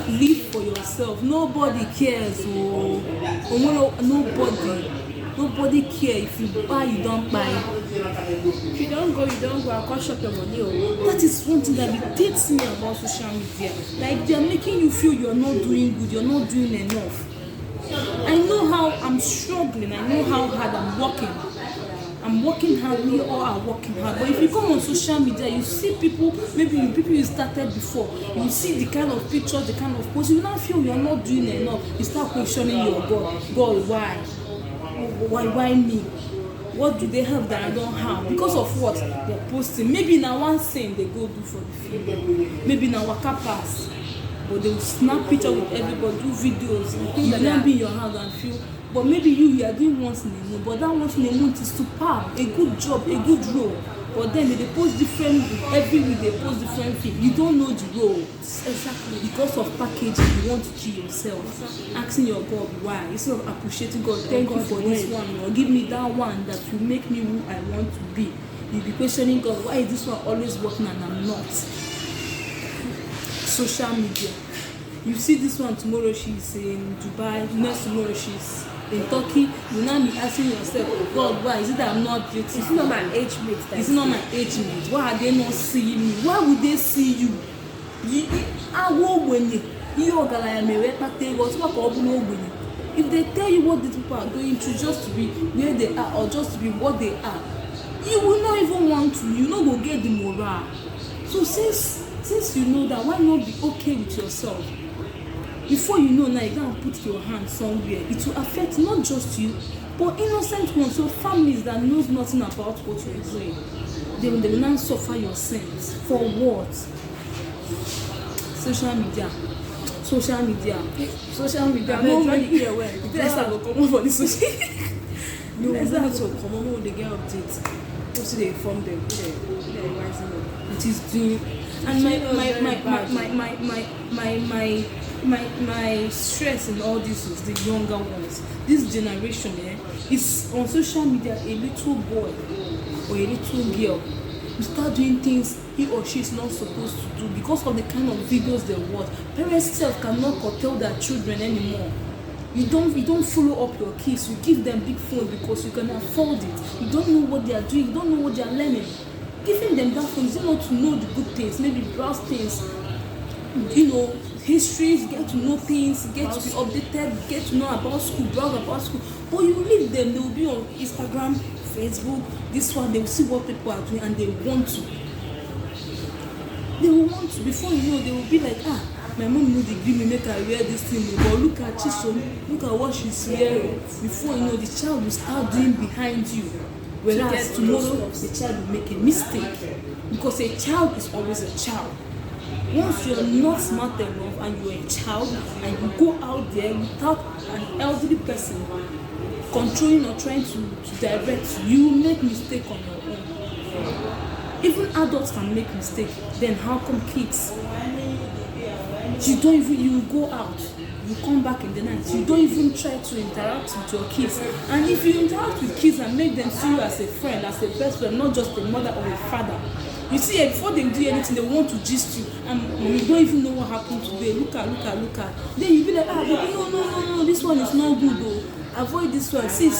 Live for yourself. Nobody cares. Nobody cares. If you buy, you don't buy. If you don't go, I can't shop your money. That is one thing that irritates me about social media. Like they are making you feel you're not doing good, you're not doing enough. I know how I'm struggling, I know how hard I'm working. I'm working hard, we all are working hard. But if you come on social media, you see people, maybe people you started before, you see the kind of pictures, the kind of posts, you now feel you're not doing enough. You start questioning your God. God, why? Why me? What do they have that I don't have? Because of what? They're posting. Maybe now one thing they go do for the film. Maybe now waka pass. But they will snap picture with everybody, do videos. You will not be in your house and feel. But maybe you are doing once in a month. But that once in a month is superb, a good job, a good role. But then they post different, every week they post different things. You don't know the role. Exactly. Because of packaging, you want to kill yourself. Asking your God why. Instead of appreciating God, thank you for this one. Or give me that one that will make me who I want to be. You'll be questioning God, why is this one always working and I'm not? Social media. You see this one tomorrow she's in Dubai, next tomorrow she's in Turkey. You now be asking yourself, God, why is it that I'm not beautiful? It's not my age mate. It's not my age mate. Why are they not seeing me? Why would they see you? If they tell you what these people are going through just to be where they are or just to be what they are, you will not even want to. You not go get the morale. So since you know that, why not be okay with yourself? Before you know now, you gotta put your hand somewhere. It will affect not just you, but innocent ones. So families that knows nothing about what you're doing, they will now suffer your sins. For what? Social media. No, try to hear well. Let's have a common for this social. No, let's have to come on when they get updates. Also, they inform them. They're rising up. It is doing. And my stress in all this is the younger ones. This generation is on social media. A little boy or a little girl, you start doing things he or she is not supposed to do because of the kind of videos they watch. Parents self cannot curtail their children anymore. You don't follow up your kids. You give them big phone because you can afford it. You don't know what they are doing. You don't know what they are learning. Giving them that phone is not to know the good things, maybe browse things, histories, get to know things, get to be updated, get to know about school, browse about school. But you leave them, they will be on Instagram, Facebook, this one, they will see what people are doing and they want to. Before you know, they will be like, my mom no dey gree me make I wear this thing, but look at Chisom, look at what she's wearing. Before you know, the child will start doing behind you. Whereas tomorrow, the child will make a mistake. Because a child is always a child. Once you're not smart enough and you're a child and you go out there without an elderly person controlling or trying to direct you, you make mistake on your own. Even adults can make mistakes. Then how come kids? You go out, you come back in the night, you don't even try to interact with your kids. And if you interact with kids and make them see you as a friend, as a best friend, not just a mother or a father, you see, before they do anything, they want to gist you, and you don't even know what happened today. Look at. Then you be like, no, this one is not good though. Avoid this one. See.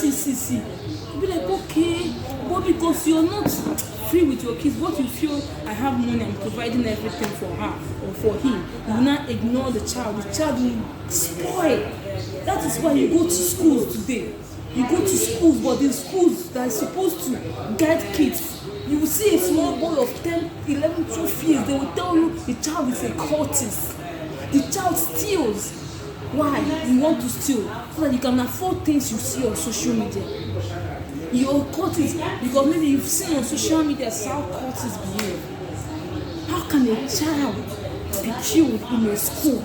You be like, okay, but because you're not free with your kids, what you feel, I have money, I'm providing everything for her or for him, you will not ignore the child will spoil. That is why you go to schools today. but in schools that is supposed to guide kids, you will see a small boy of 10, 11, 12 years, they will tell you the child is a cultist. The child steals. Why? You want to steal so that you can afford things you see on social media. Your cultist, because maybe you've seen on social media how cultists behave. How can a child be killed in a school?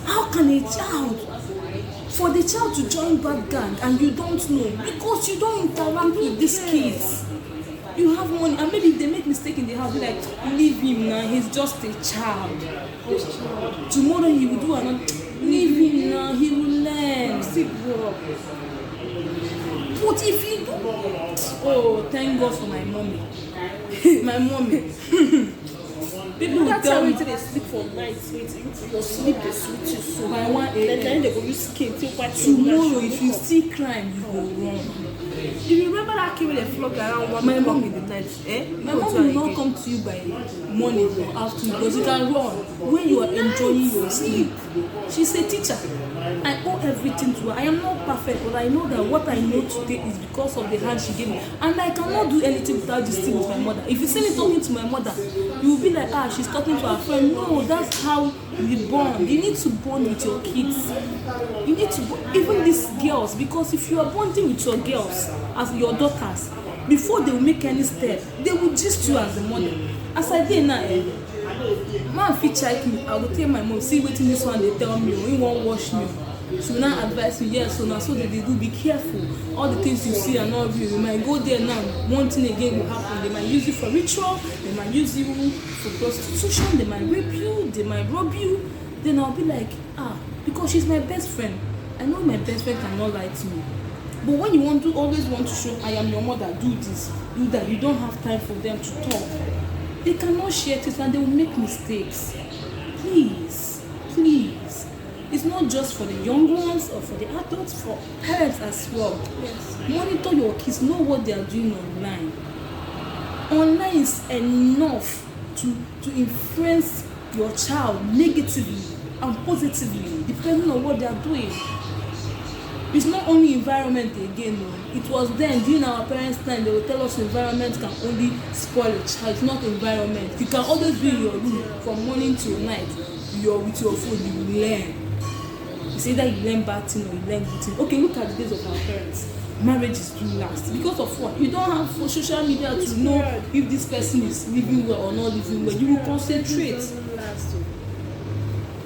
How can a child, for the child to join bad gang and you don't know, because you don't interact with these kids. You have money, and maybe if they make mistake in the house, be like, leave him now, he's just a child. Tomorrow he will do another. Leave him now, he will learn. Still grow up. But if he do, oh, thank God for my mommy. My mommy. People will That's tell how me they sleep for nights. Your sleep is sweet you so. by 1 Then a.m. they go use skin till what Tomorrow, if you see crime, you go run. You remember that kid with a flock around 1 o'clock in the night? My mom will not come to you by morning or afternoon because you can run when you are enjoying your sleep. She's a teacher. I owe everything to her. I am not perfect, but I know that what I know today is because of the hand she gave me. And I cannot do anything without this thing with my mother. If you see me talking to my mother, you will be like, she's talking to her friend. No, that's how we bond. You need to bond with your kids. You need to, even these girls, because if you are bonding with your girls, as your daughters, before they will make any step, they will gist you as a mother. As I did now, man fit check me, I will tell my mom, see wetin this one they tell me, he won't wash me. She will not advise me, yes, so now so that they do, be careful. All the things you see are not real. You might go there now, one thing again will happen. They might use you for ritual, they might use you for prostitution, they might rape you, they might rob you. Then I'll be like, because she's my best friend. I know my best friend cannot lie to me. But when you always want to show, I am your mother, do this, do that, you don't have time for them to talk. They cannot share things and they will make mistakes. Please, please. It's not just for the young ones or for the adults, for parents as well. Yes. Monitor your kids, know what they are doing online. Online is enough to influence your child negatively and positively, depending on what they are doing. It's not only environment again, no. It was then, during our parents' time, they would tell us environment can only spoil a child. It's not environment. You can always be in your room from morning till night. You're with your phone, you will learn. It's either you learn bad thing or you learn good thing. Okay, look at the days of our parents. Marriages do last. Because of what? You don't have social media to know if this person is living well or not living well. You will concentrate.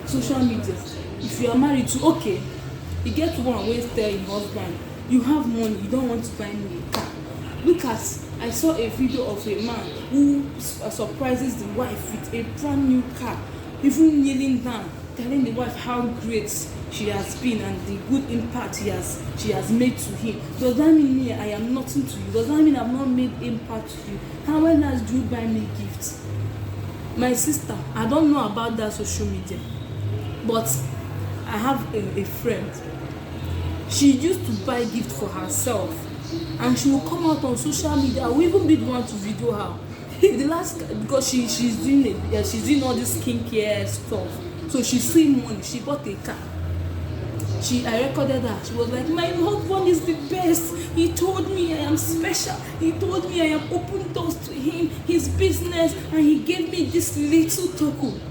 Social media. If you are married to, okay, you get to one way tell your husband, you have money, you don't want to buy me a car. Look at, I saw a video of a man who surprises the wife with a brand new car, even kneeling down, telling the wife how great she has been and the good impact she has made to him. Does that mean I am nothing to you? Does that mean I've not made impact to you? How else do you buy me gifts? My sister, I don't know about that social media, but I have a friend. She used to buy gifts for herself, and she will come out on social media. I will even be the one to video her. The last, because she's doing all this skincare stuff, so she's seeing money. She bought a car. I recorded her. She was like, my husband is the best. He told me I am special. He told me I am open doors to him, his business, and he gave me this little token.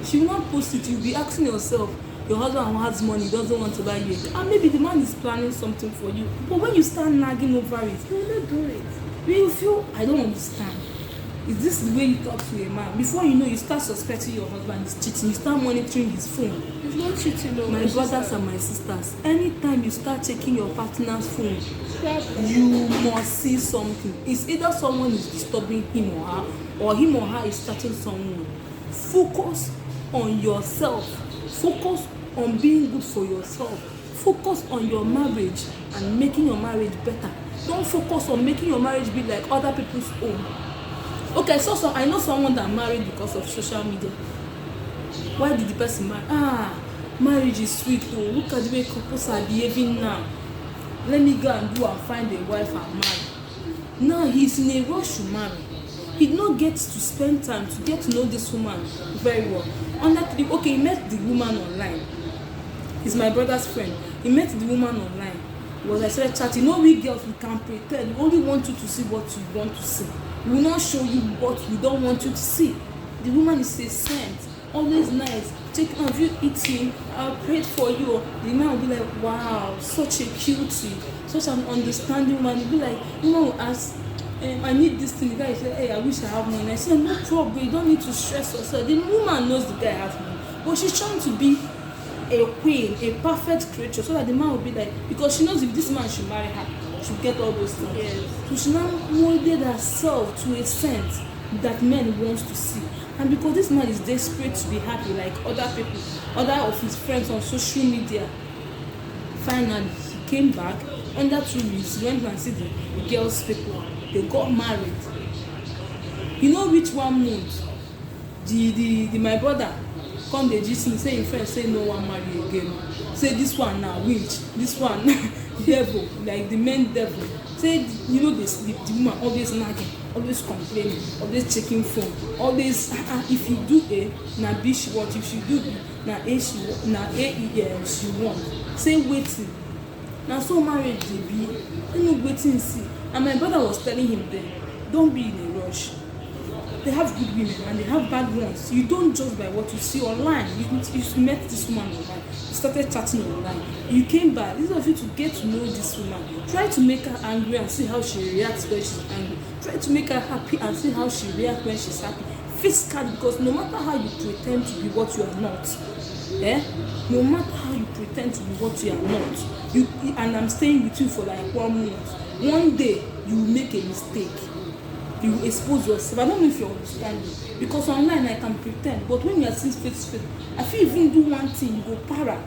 She will not post it. You'll be asking yourself, your husband has money, doesn't want to buy you, and maybe the man is planning something for you. But when you start nagging over it, you will not do it. You feel, I don't understand. Is this the way you talk to a man? Before you know, you start suspecting your husband is cheating. You start monitoring his phone. It's not cheating, no. My brothers and my sisters, anytime you start checking your partner's phone, you must see something. It's either someone is disturbing him or him or her is starting someone. Focus on yourself. Focus on being good for yourself. Focus on your marriage and making your marriage better. Don't focus on making your marriage be like other people's own. Okay, so I know someone that married because of social media. Why did the person marry? Marriage is sweet. Oh, look at the way couples are behaving now. Let me go and do and find a wife and marry. Now he's in a rush to marry. He did not get to spend time to get to know this woman very well. Okay, he met the woman online. He's my brother's friend. He met the woman online. was I started chatting. No, we girls, we can pretend. We only want you to see what you want to see. We will not show you what we don't want you to see. The woman is a saint, always nice. Have you eaten? I'll pray for you. The man will be like, wow, such a cutie, such an understanding woman. He'll be like, the woman will ask, I need this thing. The guy say, hey, I wish I have money. I say, no problem, you don't need to stress yourself. The woman knows the guy has money, but she's trying to be a queen, a perfect creature, so that the man will be like, because she knows if this man should marry her, she'll get all those things. Yes. So she now molded herself to a sense that men wants to see. And because this man is desperate to be happy like other people, other of his friends on social media, finally he came back under 2 weeks. He went and see the girls' people. They got married. You know which one month? The my brother come dey gist me say him friend say no one marry again. Say this one na witch, this one devil, like the main devil. Say you know the woman always nagging, always complaining, always checking phone, always if you do A na B she want, if she do B na A she want, na A she want. Say wetin na so marriage dey be. You know wetin see. And my brother was telling him then, don't be in a rush. They have good women and they have bad ones. You don't judge by what you see online. You met this woman online. You started chatting online. You came back. Instead of you to get to know this woman, try to make her angry and see how she reacts when she's angry. Try to make her happy and see how she reacts when she's happy. Feel scared, because no matter how you pretend to be what you are not, no matter how you pretend to be what you are not, and I'm staying with you for like 1 month, one day you will make a mistake. You will expose yourself. I don't know if you understand it, because online I can pretend, but when you are seeing face to face, I feel even do one thing you go para.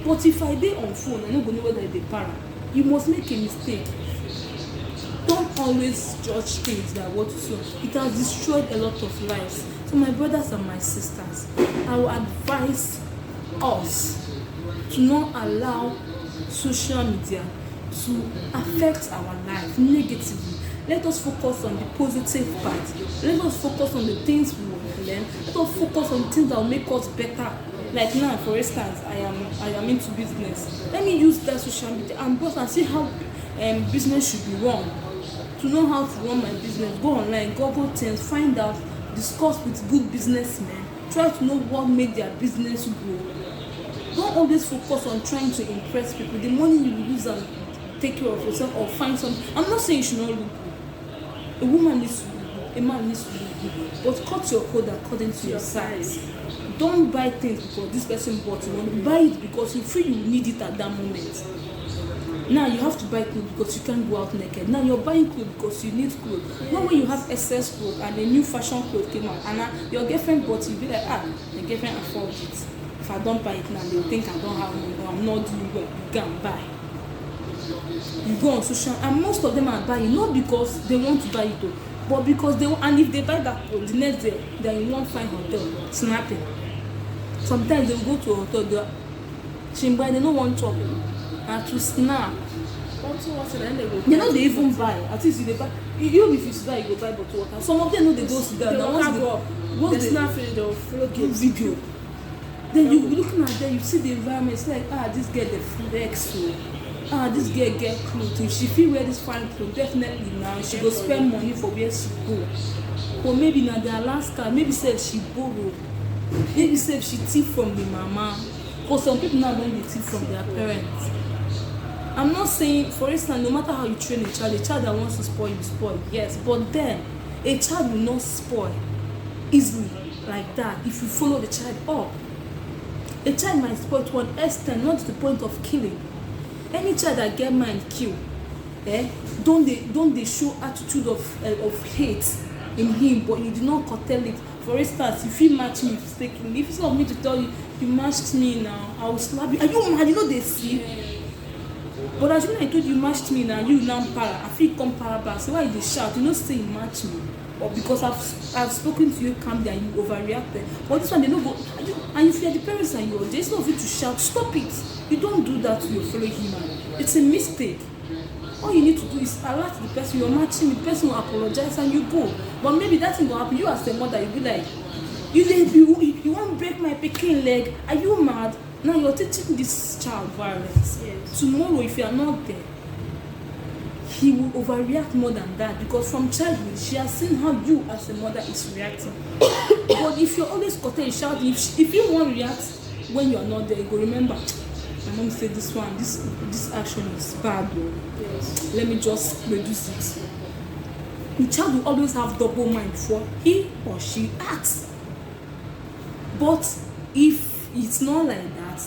But if I dey on phone, I no go know whether I dey para. You must make a mistake. Don't always judge things by what you see. It has destroyed a lot of lives. So my brothers and my sisters, I will advise us to not allow social media to affect our life negatively. Let us focus on the positive part. Let us focus on the things we will learn. Let us focus on things that will make us better. Like now, for instance, I am into business. Let me use that social media and see how business should be run. To know how to run my business, go online, Google things, find out, discuss with good businessmen. Try to know what made their business grow. Don't always focus on trying to impress people. The money you will use and take care of yourself or find something. I'm not saying you should not look good. A woman needs to look good, a man needs to look good, but cut your code according to your size. Don't buy things because this person bought it. Buy it because you feel you need it at that moment. Now you have to buy clothes because you can't go out naked. Now you're buying clothes because you need clothes. Not when you have excess clothes and a new fashion clothes came out and your girlfriend bought it, you'll be like, my girlfriend affords it. If I don't buy it now, they'll think I don't have money or I'm not doing well. You can buy. You go on social, and most of them are buying not because they want to buy it, but because they want. And if they buy that clothes, the next day they're in one fine hotel snapping. Sometimes they go to a hotel, they don't want to and to snap. They know they even buy. At least if they buy, even if you buy, you go buy bottle water. Some of them know they go sit down. Now once they snap it, they'll float video. Then you looking at them, you see the environment. It's like this girl the flex so. This girl get clothes. If she feel wear this fine clothes, definitely now she go spend money for where she go. Or maybe now the Alaska, maybe say she borrow, maybe say she thief from the mama. For some people now don't they thief from their parents. I'm not saying, for instance, no matter how you train a child that wants to spoil you spoil, yes, but then a child will not spoil easily like that if you follow the child up. A child might spoil to an extent, not to the point of killing. Any child that get mind kill, don't they show attitude of hate in him, but you do not curtail it. For instance, if you match me mistakenly, if it's not me to tell you, you matched me now, I will slap you. Are you mad? You know they see. But as you know, I told you matched me now, you now para. I feel come para back. So why you shout? You know say you match me. Or because I've spoken to you calmly and you overreacted. But this one they don't go. And if you're the parents and you're there, it's not for you to shout. Stop it. You don't do that to your fellow human. It's a mistake. All you need to do is alert the person you're matching. The person will apologize and you go. But maybe that thing will happen. You as the mother, you'll be like, you won't break my pikin leg. Are you mad? Now you're teaching this child violence. Yes. Tomorrow, if you are not there, he will overreact more than that, because from childhood she has seen how you as a mother is reacting. But if you're always cutting shouting, if you won't react when you're not there, you go remember, my mom said this action is bad though. Yes. Let me just reduce it. The child will always have double mind before he or she acts. But if it's not like that,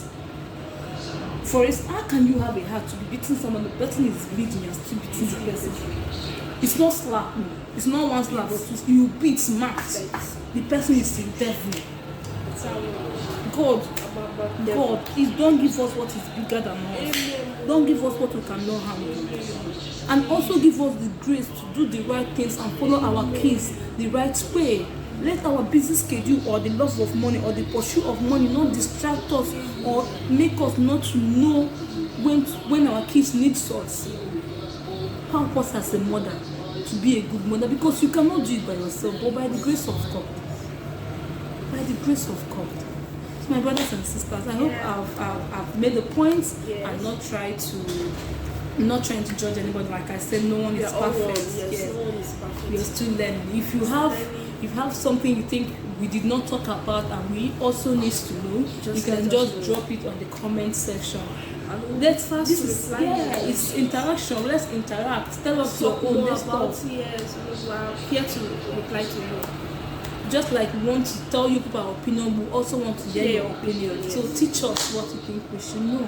for instance, how can you have a heart to be beating someone, the person is bleeding, you're still beating the person? It's not slapping, it's not one slap, but you beat smacked. The person is the devil. God, please don't give us what is bigger than us. Don't give us what we cannot handle. And also give us the grace to do the right things and follow our kids the right way. Let our busy schedule or the love of money or the pursuit of money not distract us or make us not to know when our kids need us. Help us as a mother to be a good mother, because you cannot do it by yourself, but by the grace of God. By the grace of God. So my brothers and sisters, I hope I've made the point and not trying to judge anybody. Like I said, no one is perfect. Yes, no one is perfect. We are still learning. If you have something you think we did not talk about and we also need to know, you can just drop it on the comment section. It's interaction. Let's interact. Tell us your own. Let's talk. Yes, we are here to reply to you. Just like we want to tell you people our opinion, we also want to hear your opinion. Yes. So teach us what you think we should know.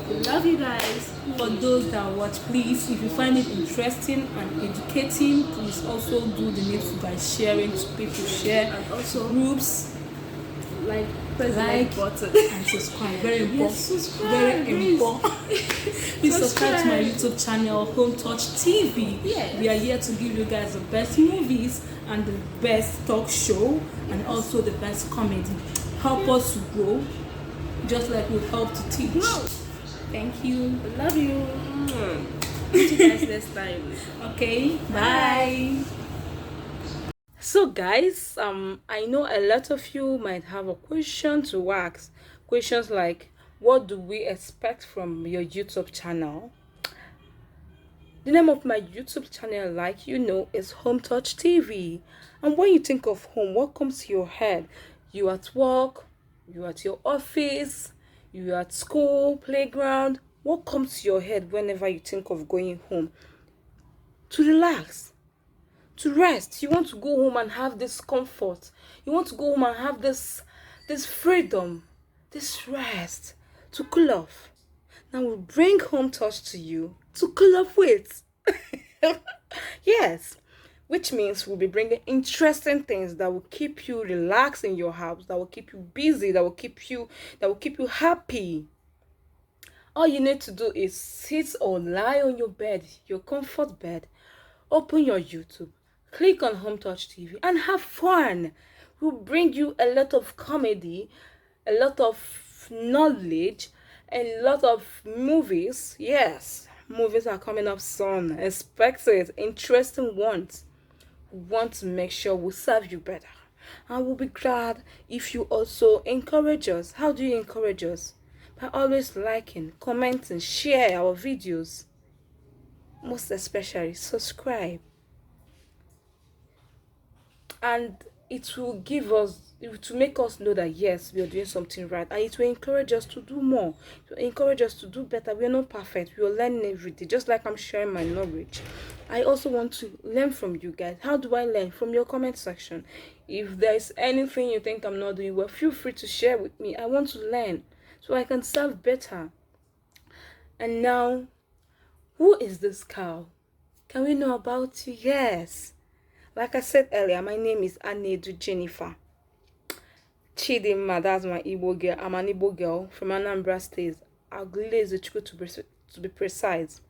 We love you guys. For those that watch, please, if you find it interesting and educating, please also do the needful by sharing to people. Share And also groups, press the like button and subscribe. Very important. Yes, subscribe. Very important. Please subscribe to my YouTube channel, Home Touch TV. Yes. We are here to give you guys the best movies and the best talk show and also the best comedy. Help us to grow, just like we help to teach. Thank you. We love you. See you guys next time. Okay, bye. So guys, I know a lot of you might have a question to ask. Questions like, what do we expect from your YouTube channel? The name of my YouTube channel, like you know, is Home Touch TV. And when you think of home, what comes to your head? You at work, you at your office, you at school, playground. What comes to your head whenever you think of going home? To relax, to rest. You want to go home and have this comfort. You want to go home and have this freedom, this rest, to cool off. Now we'll bring Home Touch to you to cool off with. Yes, which means we'll be bringing interesting things that will keep you relaxed in your house, that will keep you busy, that will keep you happy. All you need to do is sit or lie on your bed, your comfort bed, open your YouTube, click on Home Touch TV and have fun. We'll bring you a lot of comedy, a lot of knowledge, a lot of movies. Yes, movies are coming up soon. Expect it. Interesting ones. We want to make sure we serve you better. And we'll be glad if you also encourage us. How do you encourage us? By always liking, commenting, share our videos. Most especially, subscribe. And it will make us know that yes, we are doing something right, and it will encourage us to do more, to encourage us to do better. We are not perfect, we are learning every day. Just like I'm sharing my knowledge, I also want to learn from you guys. How do I learn? From your comment section. If there's anything you think I'm not doing well, feel free to share with me. I want to learn so I can serve better. And now, who is this cow? Can we know about you? Yes, like I said earlier, my name is Anedu Jennifer Chidimma. That's my Igbo girl. I'm an Igbo girl from Anambra State, Aguleze to be precise.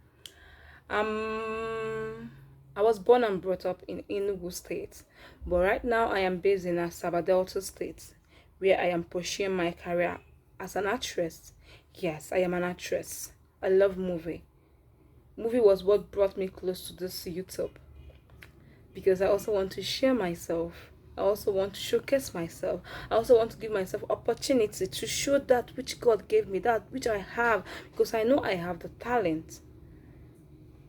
I was born and brought up in Enugu State, but right now I am based in Asaba Delta State, where I am pursuing my career as an actress. Yes, I am an actress. I love movie. Movie was what brought me close to this YouTube, because I also want to share myself I also want to showcase myself. I also want to give myself opportunity to show that which God gave me, that which I have, because I know I have the talent.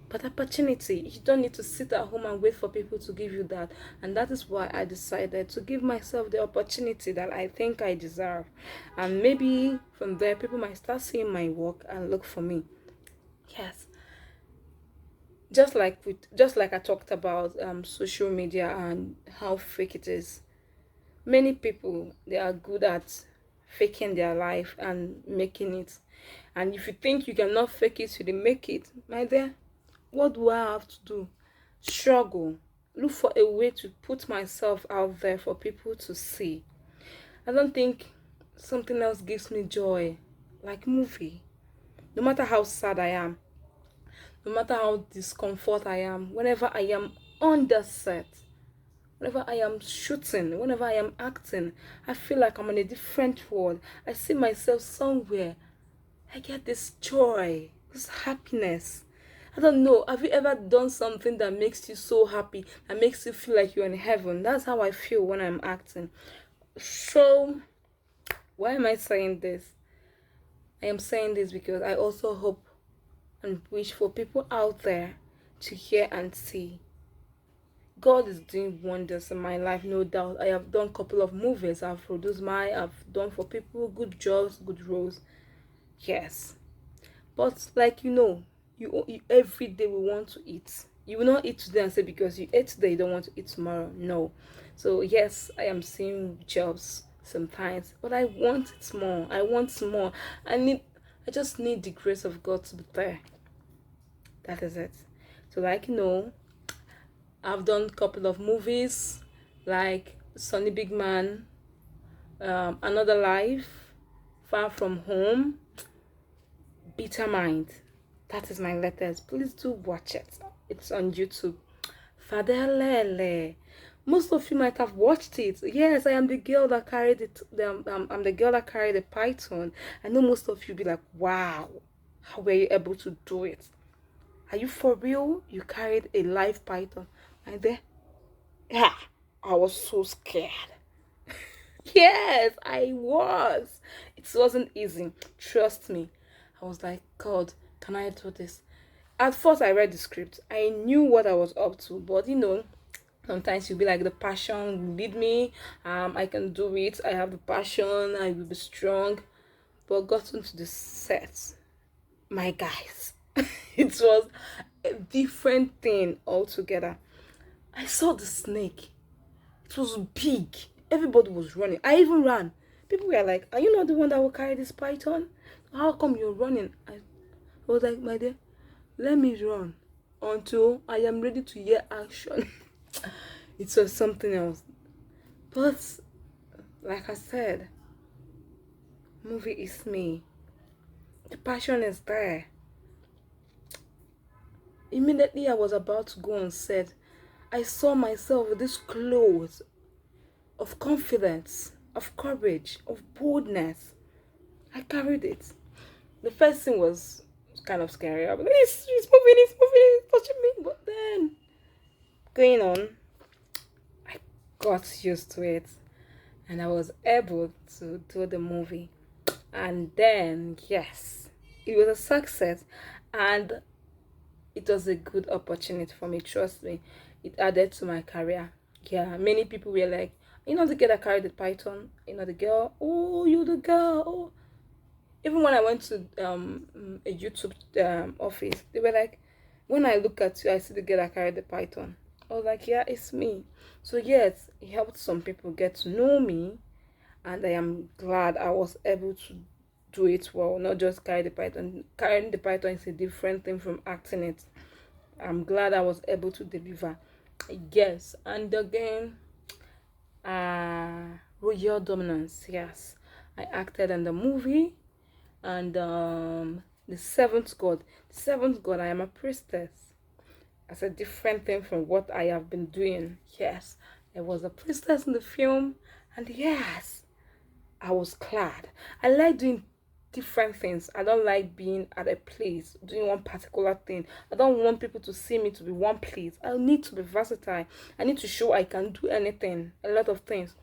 But opportunity, you don't need to sit at home and wait for people to give you that. And that is why I decided to give myself the opportunity that I think I deserve. And maybe from there, people might start seeing my work and look for me. Yes. Just like I talked about social media and how fake it is. Many people, they are good at faking their life and making it. And if you think you cannot fake it, you didn't make it, my dear, what do I have to do? Struggle. Look for a way to put myself out there for people to see. I don't think something else gives me joy like movie. No matter how sad I am, no matter how discomfort I am, whenever I am on the set, whenever I am shooting, whenever I am acting, I feel like I'm in a different world. I see myself somewhere. I get this joy, this happiness. I don't know. Have you ever done something that makes you so happy, that makes you feel like you're in heaven? That's how I feel when I'm acting. So, why am I saying this? I am saying this because I also hope and wish for people out there to hear and see. God is doing wonders in my life, no doubt. I have done a couple of movies. I've done for people good jobs, good roles. Yes. But like you every day we want to eat. You will not eat today and say because you ate today you don't want to eat tomorrow. No. So yes, I am seeing jobs sometimes, but I want it more. I want more. I just need the grace of God to be there. That is it. So I've done a couple of movies like Sonny Big Man, Another Life, Far From Home, Bitter Mind. That is my latest. Please do watch it. It's on YouTube. Fadelele. Most of you might have watched it. Yes, I am the girl that carried it. I'm the girl that carried the python. I know most of you be like, wow, how were you able to do it? Are you for real? You carried a live python. And there, yeah, I was so scared. Yes, I was. It wasn't easy. Trust me. I was like, God, can I do this? At first, I read the script. I knew what I was up to, but sometimes you'll be like, the passion will lead me. I can do it. I have the passion. I will be strong. But got into the set, my guys, it was a different thing altogether. I saw the snake. It was big. Everybody was running. I even ran. People were like, are you not the one that will carry this python? How come you're running? I was like, my dear, let me run until I am ready to hear action. It was something else. But, like I said, movie is me. The passion is there. Immediately I was about to go on set, I saw myself with this clothes of confidence, of courage, of boldness. I carried it. The first thing was kind of scary. I was like, it's moving, it's touching me. But then, going on, I got used to it. And I was able to do the movie. And then, yes, it was a success. And it was a good opportunity for me, trust me. It added to my career. Yeah, many people were like, the girl that carried the python, the girl, oh, you're the girl. Oh. Even when I went to a YouTube office, they were like, when I look at you, I see the girl that carried the python. I was like, yeah, it's me. So yes, it helped some people get to know me, and I am glad I was able to do it well, not just carry the python. Carrying the python is a different thing from acting it. I'm glad I was able to deliver. Yes, and again, Royal Dominance. Yes, I acted in the movie, and the seventh god. The seventh god. I am a priestess. That's a different thing from what I have been doing. Yes, I was a priestess in the film, and yes, I was glad. I like doing different things. I don't like being at a place doing one particular thing. I don't want people to see me to be one place. I need to be versatile. I need to show I can do anything, a lot of things.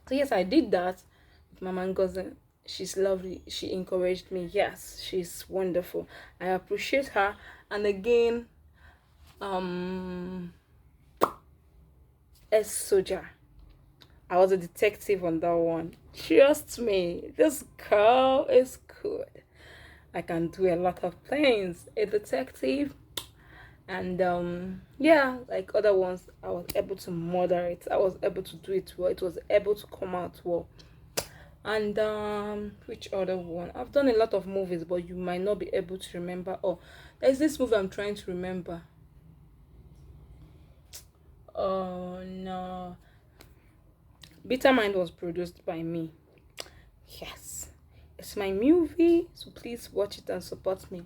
So yes, I did that with Mama Ngozi. She's lovely. She encouraged me. Yes, she's wonderful. I appreciate her. And again, um, a soldier. I was a detective on that one. Trust me, this girl is good. I can do a lot of things. A detective, and yeah, like other ones, I was able to moderate. I was able to do it well. It was able to come out well. And which other one? I've done a lot of movies, but you might not be able to remember. Oh, there's this movie I'm trying to remember. Oh no. Bitter Mind was produced by me. Yes. It's my movie, so please watch it and support me.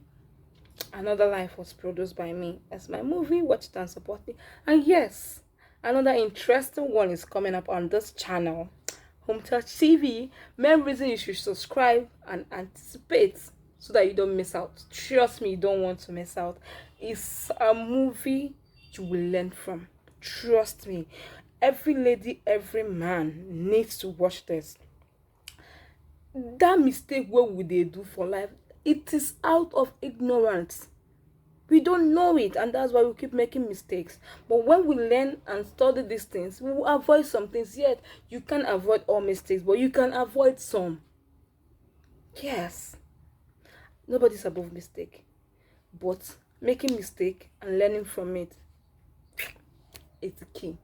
Another Life was produced by me. It's my movie, watch it and support me. And yes, another interesting one is coming up on this channel, Home Touch TV. Main reason you should subscribe and anticipate so that you don't miss out. Trust me, you don't want to miss out. It's a movie you will learn from. Trust me. Every lady, every man needs to watch this. That mistake, what would they do for life? It is out of ignorance. We don't know it, and that's why we keep making mistakes. But when we learn and study these things, we will avoid some things. Yet you can't avoid all mistakes, but you can avoid some. Yes, nobody's above mistake, but making mistake and learning from it is the key.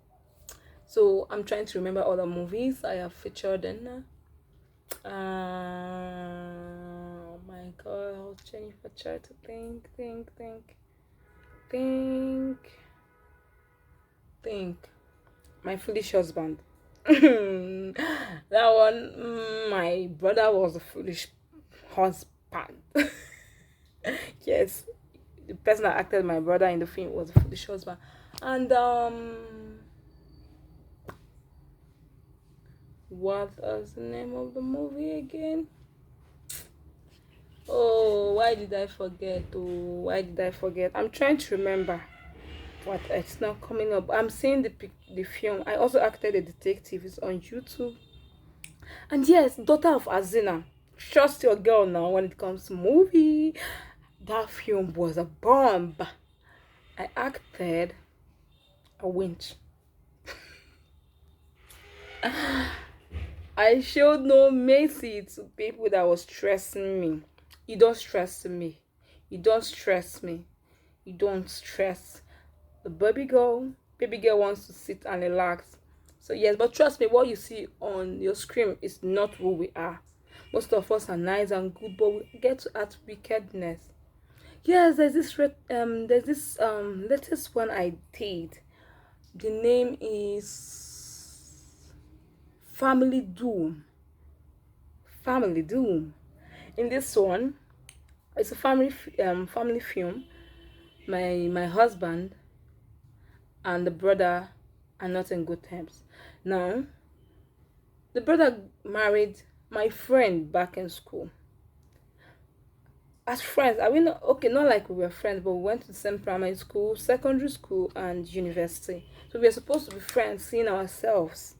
So I'm trying to remember other movies I have featured in. Oh my god, Jennifer, try to think. My Foolish Husband. That one, my brother was a foolish husband. Yes, the person that acted my brother in the film was a foolish husband. And what was the name of the movie again? Oh, why did I forget? I'm trying to remember, but it's not coming up. I'm seeing the film. I also acted a detective. It's on YouTube. And yes, Daughter of Azina. Trust your girl now when it comes to movie. That film was a bomb. I acted a winch. I showed no mercy to people that was stressing me. You don't stress me. You don't stress me. You don't stress. The baby girl wants to sit and relax. So yes, but trust me, what you see on your screen is not who we are. Most of us are nice and good, but we get to act wickedness. Yes, there's this latest one I did. The name is Family Doom. Family Doom. In this one, it's a family film. My husband and the brother are not in good terms. Now, the brother married my friend back in school. As friends, are we not okay? Not like we were friends, but we went to the same primary school, secondary school, and university. So we were supposed to be friends, seeing ourselves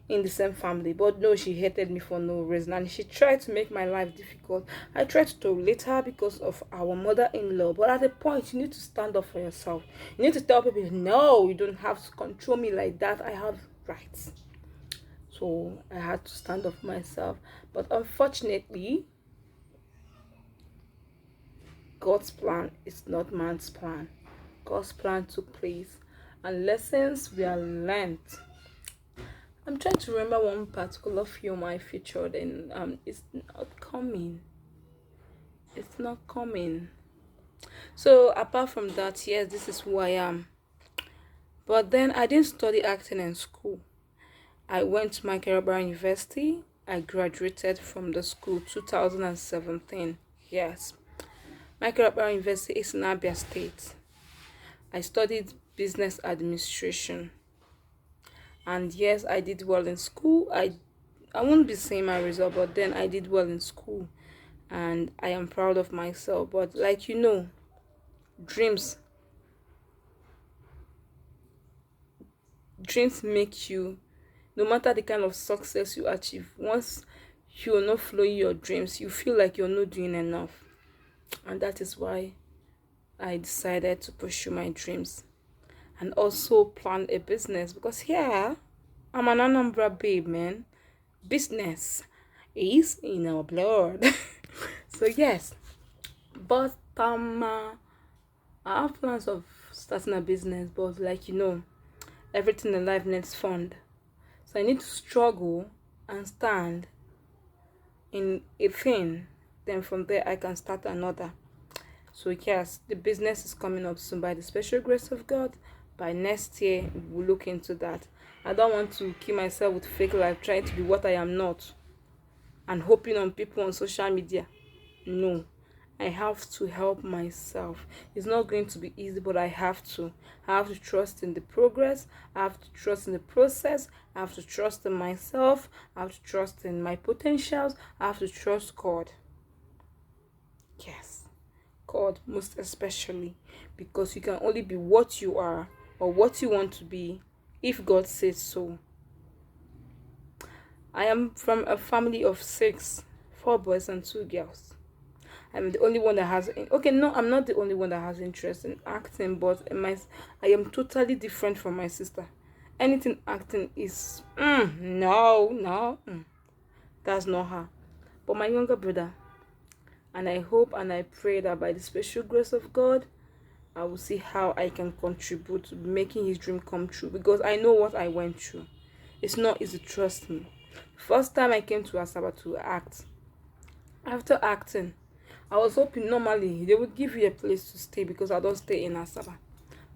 in the same family. But no, she hated me for no reason, and she tried to make my life difficult. I tried to tolerate her because of our mother-in-law, but at a point you need to stand up for yourself. You need to tell people, no, you don't have to control me like that. I have rights. So I had to stand up for myself. But unfortunately, God's plan is not man's plan. God's plan took place, and lessons were learned. I'm trying to remember one particular film I featured in. It's not coming. It's not coming. So apart from that, yes, this is who I am. But then I didn't study acting in school. I went to Michael Obara University. I graduated from the school 2017. Yes. Michael Obara University is in Abia State. I studied business administration. And yes, I did well in school. I won't be saying my result, but then I did well in school. and I am proud of myself. But like dreams dreams make you, no matter the kind of success you achieve, once you're not following your dreams, you feel like you're not doing enough. And that is why I decided to pursue my dreams and also plan a business, because here I'm an Anambra babe, man. Business is in our blood. So yes, but I have plans of starting a business, but like everything in life needs fund. So I need to struggle and stand in a thing. Then from there I can start another. So yes, the business is coming up soon by the special grace of God. By next year, we'll look into that. I don't want to kill myself with fake life, trying to be what I am not, and hoping on people on social media. No, I have to help myself. It's not going to be easy, but I have to. I have to trust in the progress. I have to trust in the process. I have to trust in myself. I have to trust in my potentials. I have to trust God. Yes, God most especially, because you can only be what you are or what you want to be if God says so. I am from a family of 6, 4 boys and 2 girls. I'm the only one that has I'm not the only one that has interest in acting, but I am totally different from my sister. Anything acting is no, that's not her. But my younger brother, and I hope and I pray that by the special grace of God, I will see how I can contribute to making his dream come true, because I know what I went through. It's not easy, trust me. First time I came to Asaba to act, after acting, I was hoping normally they would give you a place to stay, because I don't stay in Asaba.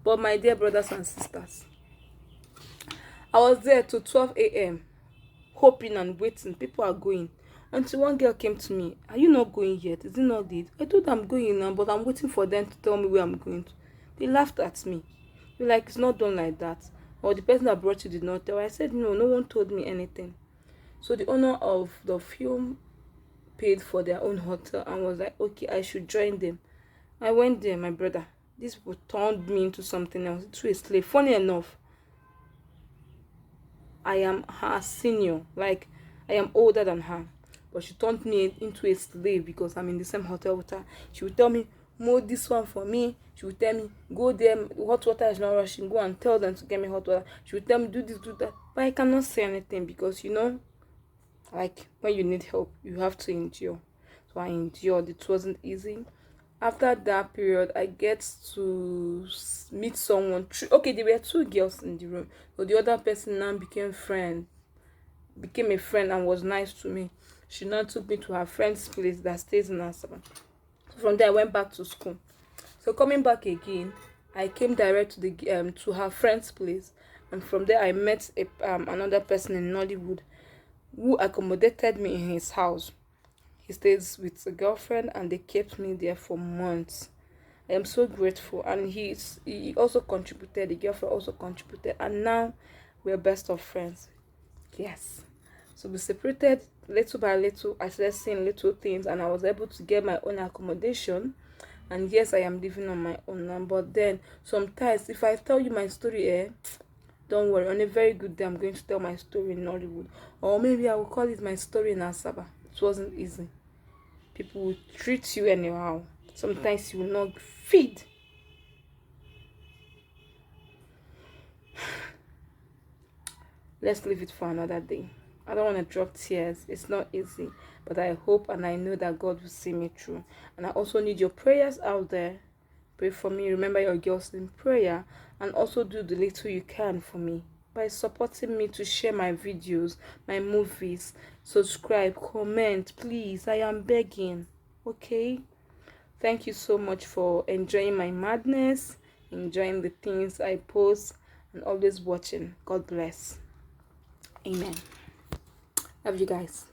But my dear brothers and sisters, I was there till 12 a.m. hoping and waiting. People are going. Until one girl came to me, "Are you not going yet? Is it not late?" I told them I'm going now, but I'm waiting for them to tell me where I'm going to. They laughed at me. They're like, "It's not done like that." Or the person that brought you did not tell. I said, "No, no one told me anything." So the owner of the film paid for their own hotel and was like, "Okay, I should join them." I went there, my brother. This people turned me into something else, to a slave. Funny enough, I am her senior. Like, I am older than her. But she turned me into a slave because I'm in the same hotel with her. She would tell me, "Mold this one for me." She would tell me, "Go there, hot water is not rushing. Go and tell them to get me hot water." She would tell me, "Do this, do that." But I cannot say anything because, like, when you need help, you have to endure. So I endured. It wasn't easy. After that period, I get to meet someone. Okay, there were 2 girls in the room. So the other person now became a friend and was nice to me. She now took me to her friend's place that stays in Asaba. So from there, I went back to school. So coming back again, I came direct to her friend's place, and from there I met another person in Nollywood who accommodated me in his house. He stays with a girlfriend, and they kept me there for months. I am so grateful, and he also contributed. The girlfriend also contributed, and now we're best of friends. Yes. So we separated little by little. I started seeing little things, and I was able to get my own accommodation. And yes, I am living on my own now. But then sometimes, if I tell you my story, don't worry. On a very good day, I'm going to tell my story in Nollywood, or maybe I will call it my story in Asaba. It wasn't easy. People will treat you anyhow. Sometimes you will not feed. Let's leave it for another day. I don't want to drop tears. It's not easy, but I hope and I know that God will see me through. And I also need your prayers out there. Pray for me. Remember your girls in prayer, and also do the little you can for me by supporting me to share my videos, my movies, subscribe, comment, please. I am begging. Okay? Thank you so much for enjoying my madness, enjoying the things I post, and always watching. God bless. Amen. Love you guys.